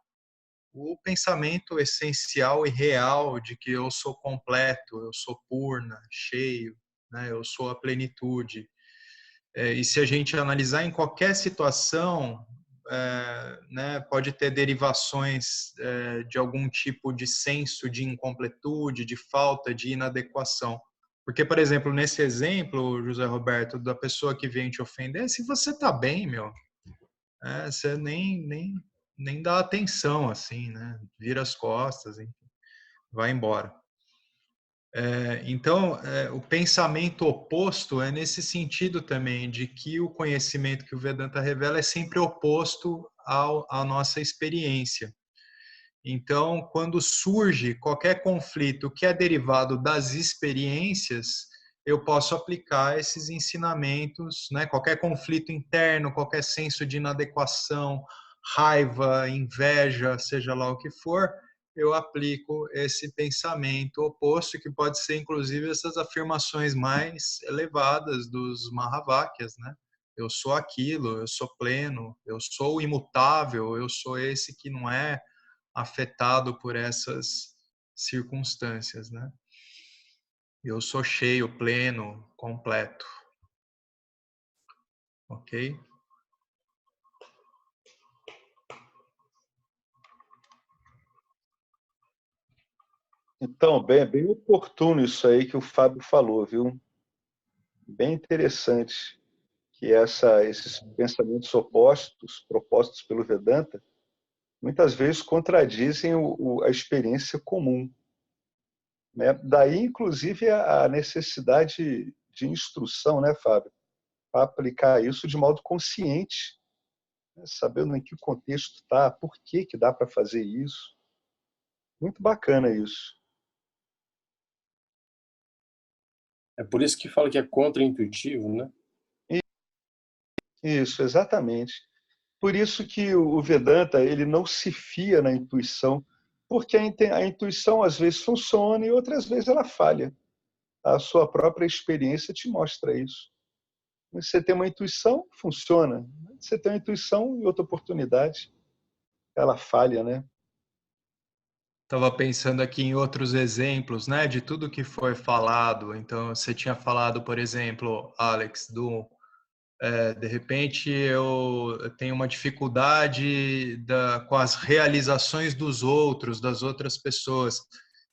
o pensamento essencial e real de que eu sou completo, eu sou purna, cheio, né? Eu sou a plenitude. E se a gente analisar em qualquer situação, né, pode ter derivações de algum tipo de senso de incompletude, de falta, de inadequação. Porque, por exemplo, nesse exemplo, José Roberto, da pessoa que vem te ofender, se você tá bem, meu, você nem dá atenção, assim, né? Vira as costas, enfim, vai embora. Então, o pensamento oposto é nesse sentido também, de que o conhecimento que o Vedanta revela é sempre oposto à nossa experiência. Então, quando surge qualquer conflito que é derivado das experiências, eu posso aplicar esses ensinamentos, né? Qualquer conflito interno, qualquer senso de inadequação, raiva, inveja, seja lá o que for, eu aplico esse pensamento oposto, que pode ser inclusive essas afirmações mais elevadas dos Mahavakyas, né? Eu sou aquilo, eu sou pleno, eu sou o imutável, eu sou esse que não é afetado por essas circunstâncias, né? Eu sou cheio, pleno, completo. Ok? Então, bem oportuno isso aí que o Fábio falou, viu? Bem interessante que esses pensamentos opostos, propostos pelo Vedanta, muitas vezes contradizem a experiência comum, né? Daí, inclusive, a necessidade de instrução, né, Fábio? para aplicar isso de modo consciente, né? Sabendo em que contexto está, por que que dá para fazer isso. Muito bacana isso. É por isso que fala que é contra-intuitivo, né? Isso, exatamente. Por isso que o Vedanta ele não se fia na intuição, porque a intuição às vezes funciona e outras vezes ela falha. A sua própria experiência te mostra isso. Você tem uma intuição, funciona. Você tem uma intuição e outra oportunidade, ela falha, né? Estava pensando aqui em outros exemplos, né, de tudo que foi falado. Então, você tinha falado, por exemplo, Alex, de repente eu tenho uma dificuldade com as realizações dos outros, das outras pessoas.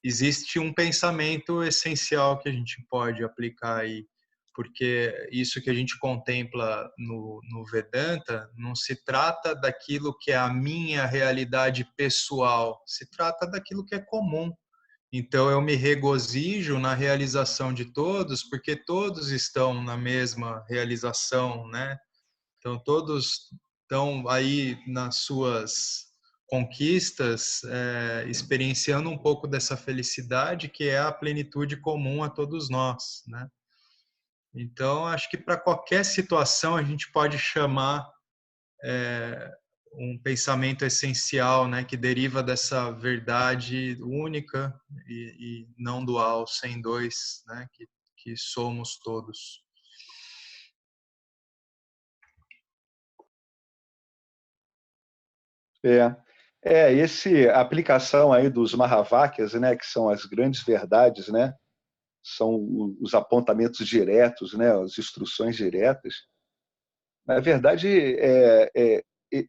Existe um pensamento essencial que a gente pode aplicar aí, porque isso que a gente contempla no Vedanta não se trata daquilo que é a minha realidade pessoal, se trata daquilo que é comum. Então, eu me regozijo na realização de todos, porque todos estão na mesma realização, né? Então, todos estão aí nas suas conquistas, experienciando um pouco dessa felicidade que é a plenitude comum a todos nós, né? Então, acho que para qualquer situação a gente pode chamar um pensamento essencial, né, que deriva dessa verdade única e não dual, sem dois, né, que somos todos. A aplicação aí dos Mahavakyas, né, que são as grandes verdades, né, são os apontamentos diretos, né, as instruções diretas. Na verdade,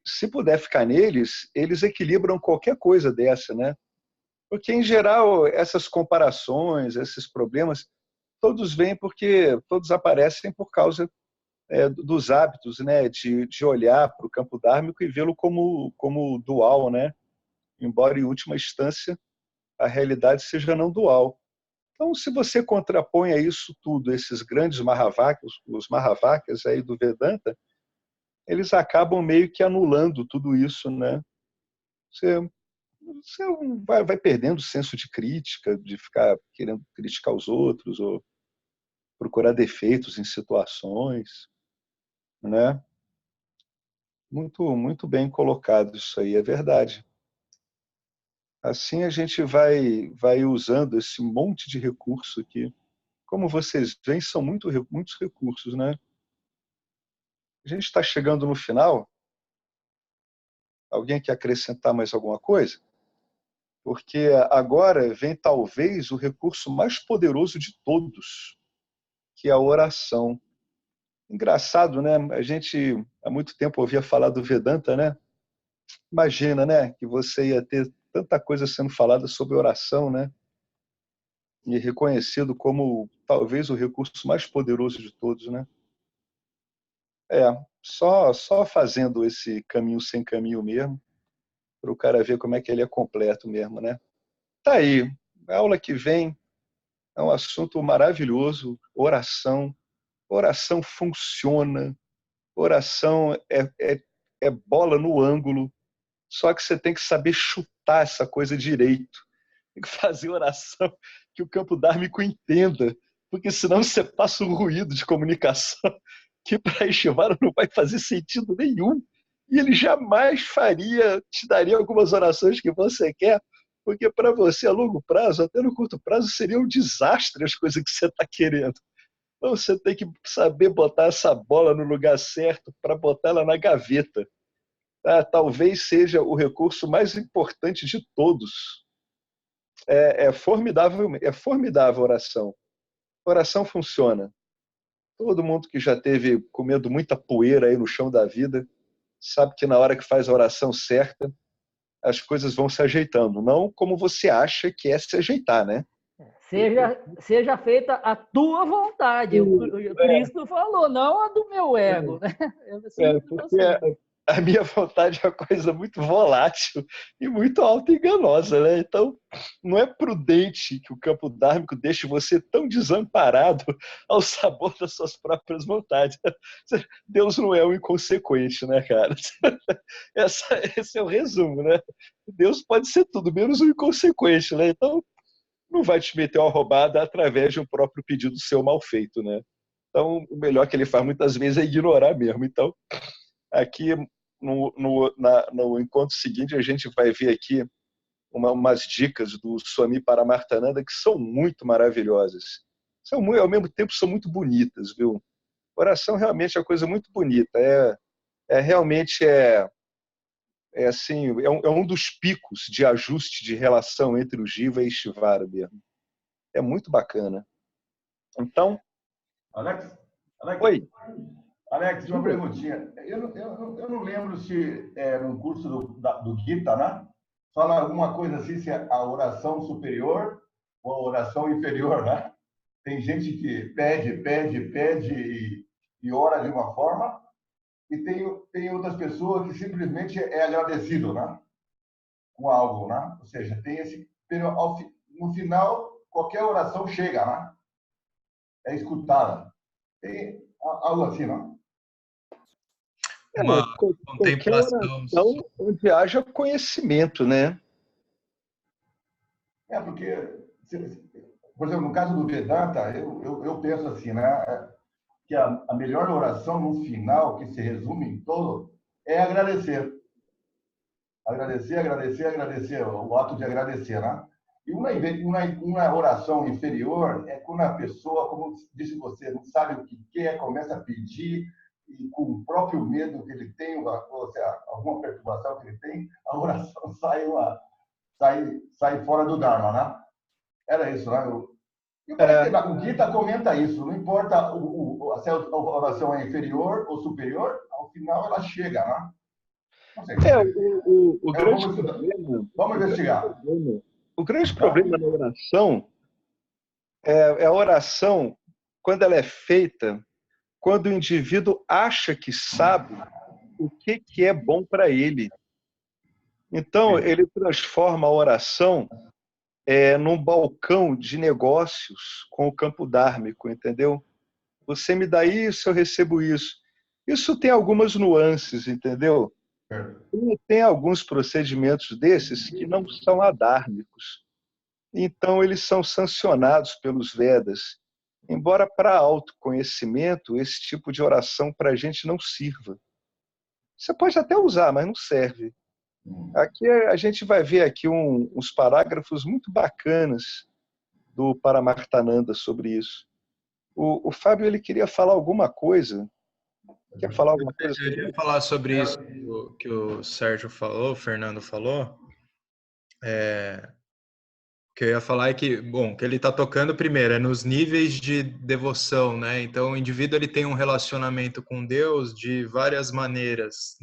se puder ficar neles, eles equilibram qualquer coisa dessa, né? Porque, em geral, essas comparações, esses problemas, todos vêm porque todos aparecem por causa dos hábitos, né? De olhar para o campo dármico e vê-lo como dual, né? Embora, em última instância, a realidade seja não dual. Então, se você contrapõe a isso tudo, esses grandes Mahavakyas, os Mahavakyas aí do Vedanta, eles acabam meio que anulando tudo isso, né? Você, você vai perdendo o senso de crítica, de ficar querendo criticar os outros ou procurar defeitos em situações, né? Muito bem colocado isso aí, é verdade. Assim a gente vai usando esse monte de recurso aqui. Como vocês veem, são muitos recursos, né? A gente está chegando no final. Alguém quer acrescentar mais alguma coisa? Porque agora vem talvez o recurso mais poderoso de todos, que é a oração. Engraçado, né? A gente há muito tempo ouvia falar do Vedanta, né? Imagina, né? Que você ia ter tanta coisa sendo falada sobre oração, né? E reconhecido como talvez o recurso mais poderoso de todos, né? Só fazendo esse caminho sem caminho mesmo, para o cara ver como é que ele é completo mesmo, né? Tá aí, a aula que vem é um assunto maravilhoso, oração. Oração funciona, oração é bola no ângulo, só que você tem que saber chutar essa coisa direito. Tem que fazer oração que o campo dármico entenda, porque senão você passa um ruído de comunicação que para Ishvara não vai fazer sentido nenhum. E ele jamais te daria algumas orações que você quer, porque para você a longo prazo, até no curto prazo, seria um desastre as coisas que você está querendo. Então você tem que saber botar essa bola no lugar certo para botar ela na gaveta. Talvez seja o recurso mais importante de todos. É formidável a oração. A oração funciona. Todo mundo que já teve comendo muita poeira aí no chão da vida sabe que na hora que faz a oração certa, as coisas vão se ajeitando. Não como você acha que é se ajeitar, né? Seja feita a tua vontade. O Cristo falou, não a do meu ego. Né? Porque a minha vontade é uma coisa muito volátil e muito auto-enganosa, né? Então, não é prudente que o campo dármico deixe você tão desamparado ao sabor das suas próprias vontades. Deus não é um inconsequente, né, cara? Esse é o resumo, né? Deus pode ser tudo, menos um inconsequente, né? Então, não vai te meter uma roubada através de um próprio pedido seu mal feito, né? Então, o melhor que ele faz muitas vezes é ignorar mesmo. Então, aqui no encontro seguinte, a gente vai ver aqui umas dicas do Swami Paramarthananda que são muito maravilhosas. Ao mesmo tempo, são muito bonitas, viu? Oração realmente é uma coisa muito bonita. Realmente assim, é um dos picos de ajuste de relação entre o Jiva e Ishvara mesmo. É muito bacana. Então, Alex, oi. Alex, uma perguntinha. Eu não lembro se no curso do Gita, né? Fala alguma coisa assim, se é a oração superior ou a oração inferior, né? Tem gente que pede e ora de uma forma, e tem outras pessoas que simplesmente é agradecido, né? Com algo, né? Ou seja, tem esse... No final, qualquer oração chega, né? É escutada. Tem algo assim, não? Uma Qualquer contemplação. oração onde haja conhecimento, né? Porque, por exemplo, no caso do Vedanta, eu penso assim, né? Que a melhor oração no final, que se resume em todo, é agradecer. Agradecer, o ato de agradecer, né? E uma oração inferior é quando a pessoa, como disse você, não sabe o que quer, começa a pedir, e com o próprio medo que ele tem, ou seja, alguma perturbação que ele tem, a oração sai fora do Dharma, né? Era isso, né? E o Gita comenta isso, não importa se a oração é inferior ou superior, ao final ela chega, né? Não sei. O grande problema... Vamos investigar. O grande problema na oração é a oração quando ela é feita, quando o indivíduo acha que sabe o que é bom para ele. Então, ele transforma a oração num balcão de negócios com o campo dármico, entendeu? Você me dá isso, eu recebo isso. Isso tem algumas nuances, entendeu? E tem alguns procedimentos desses que não são adármicos. Então, eles são sancionados pelos Vedas. Embora para autoconhecimento, esse tipo de oração para a gente não sirva. Você pode até usar, mas não serve. Aqui a gente vai ver aqui uns parágrafos muito bacanas do Paramarthananda sobre isso. O Fábio ele queria falar alguma coisa. Quer falar alguma coisa? Eu queria falar sobre isso que o Sérgio falou, o Fernando falou. O que eu ia falar é que, bom, que ele está tocando primeiro é nos níveis de devoção, né? Então, o indivíduo ele tem um relacionamento com Deus de várias maneiras.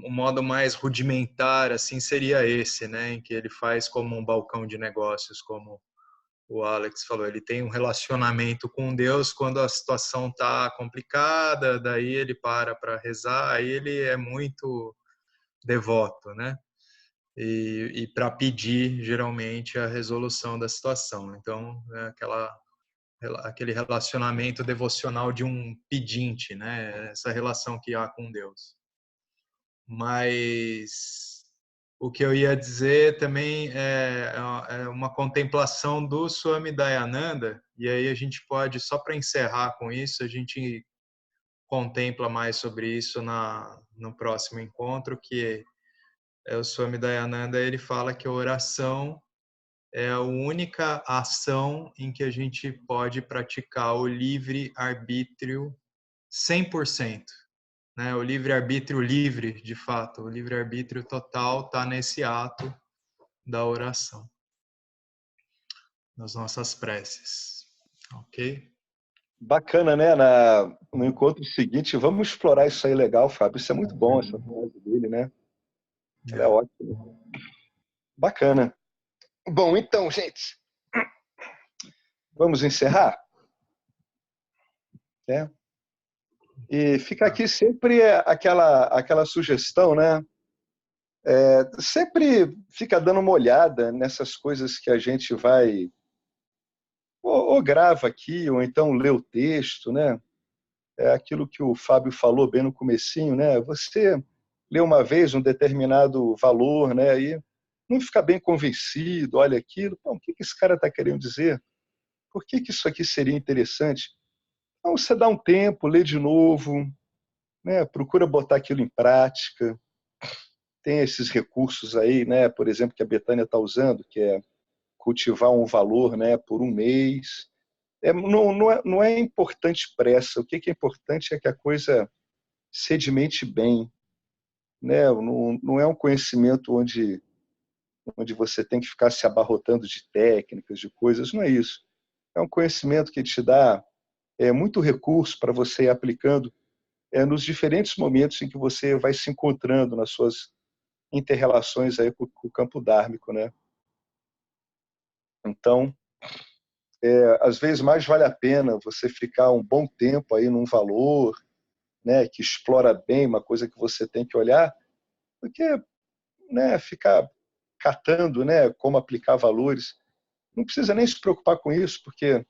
O modo mais rudimentar, assim, seria esse, né? Em que ele faz como um balcão de negócios, como o Alex falou. Ele tem um relacionamento com Deus quando a situação está complicada, daí ele para rezar, aí ele é muito devoto, né? E para pedir geralmente a resolução da situação. Então, é aquele relacionamento devocional de um pedinte, né? Essa relação que há com Deus. Mas o que eu ia dizer também é uma contemplação do Swami Dayananda, e aí a gente pode, só para encerrar com isso, a gente contempla mais sobre isso no próximo encontro, que o Swami Dayananda, ele fala que a oração é a única ação em que a gente pode praticar o livre-arbítrio 100%. Né? O livre-arbítrio livre, de fato, o livre-arbítrio total está nesse ato da oração, nas nossas preces. Ok? Bacana, né? No encontro seguinte, vamos explorar isso aí legal, Fábio. Isso é muito bom, essa frase dele, né? Ela é ótima. Bacana. Bom, então, gente, vamos encerrar? E fica aqui sempre aquela sugestão, né? Sempre fica dando uma olhada nessas coisas que a gente vai ou grava aqui, ou então lê o texto, né? É aquilo que o Fábio falou bem no comecinho, né? Você lê uma vez um determinado valor, né? E não fica bem convencido, olha aquilo, pô, o que esse cara está querendo dizer? Por que isso aqui seria interessante? Então você dá um tempo, lê de novo, né? Procura botar aquilo em prática. Tem esses recursos aí, né? Por exemplo, que a Betânia está usando, que é cultivar um valor, né? Por um mês. Não é importante pressa. O que é importante é que a coisa sedimente bem, né? Não é um conhecimento onde você tem que ficar se abarrotando de técnicas, de coisas. Não é isso. É um conhecimento que te dá muito recurso para você ir aplicando nos diferentes momentos em que você vai se encontrando nas suas inter-relações aí com o campo dármico, né? Então, às vezes mais vale a pena você ficar um bom tempo aí num valor, né, que explora bem uma coisa que você tem que olhar, do que, né, ficar catando, né, como aplicar valores. Não precisa nem se preocupar com isso, porque o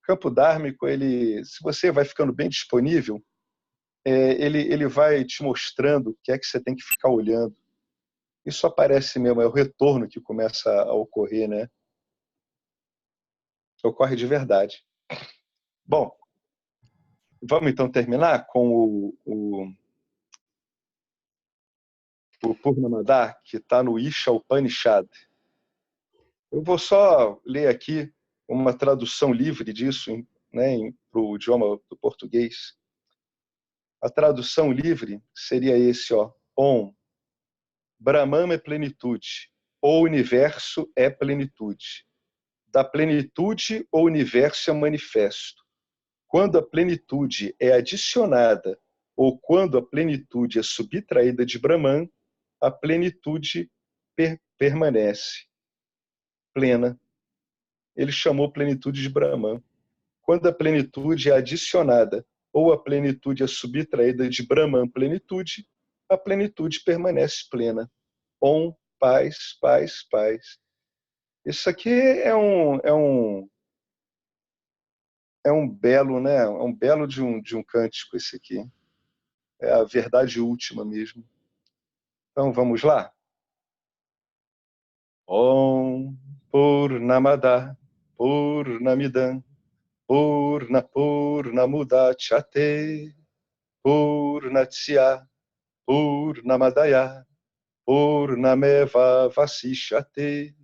campo dármico, se você vai ficando bem disponível, ele vai te mostrando o que é que você tem que ficar olhando. Isso aparece mesmo, é o retorno que começa a ocorrer, né? Ocorre de verdade. Bom, vamos então terminar com o Purnamada, que está no Isha Upanishad. Eu vou só ler aqui uma tradução livre disso, né, para o idioma do português. A tradução livre seria esse, ó, Om. Brahman é plenitude, o universo é plenitude. Da plenitude, o universo é manifesto. Quando a plenitude é adicionada ou quando a plenitude é subtraída de Brahman, a plenitude permanece plena. Ele chamou plenitude de Brahman. Quando a plenitude é adicionada ou a plenitude é subtraída de Brahman plenitude, a plenitude permanece plena. Om, paz, paz, paz. Isso aqui é um belo, né? É um belo de um cântico esse aqui. É a verdade última mesmo. Então vamos lá. Om Purnamada Purnamidam Purnamudachyate Purnatsya Purnamadaya Purnameva Vasishyate.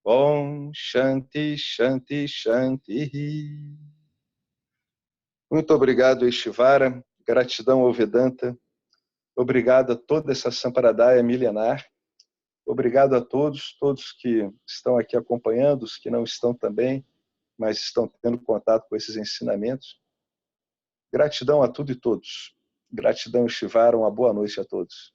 Om Shanti Shanti Shanti. Muito obrigado, Estivara. Gratidão ao Vedanta. Obrigado a toda essa Sampradaya milenar. Obrigado a todos que estão aqui acompanhando, os que não estão também, mas estão tendo contato com esses ensinamentos. Gratidão a tudo e todos. Gratidão, Estivara. Uma boa noite a todos.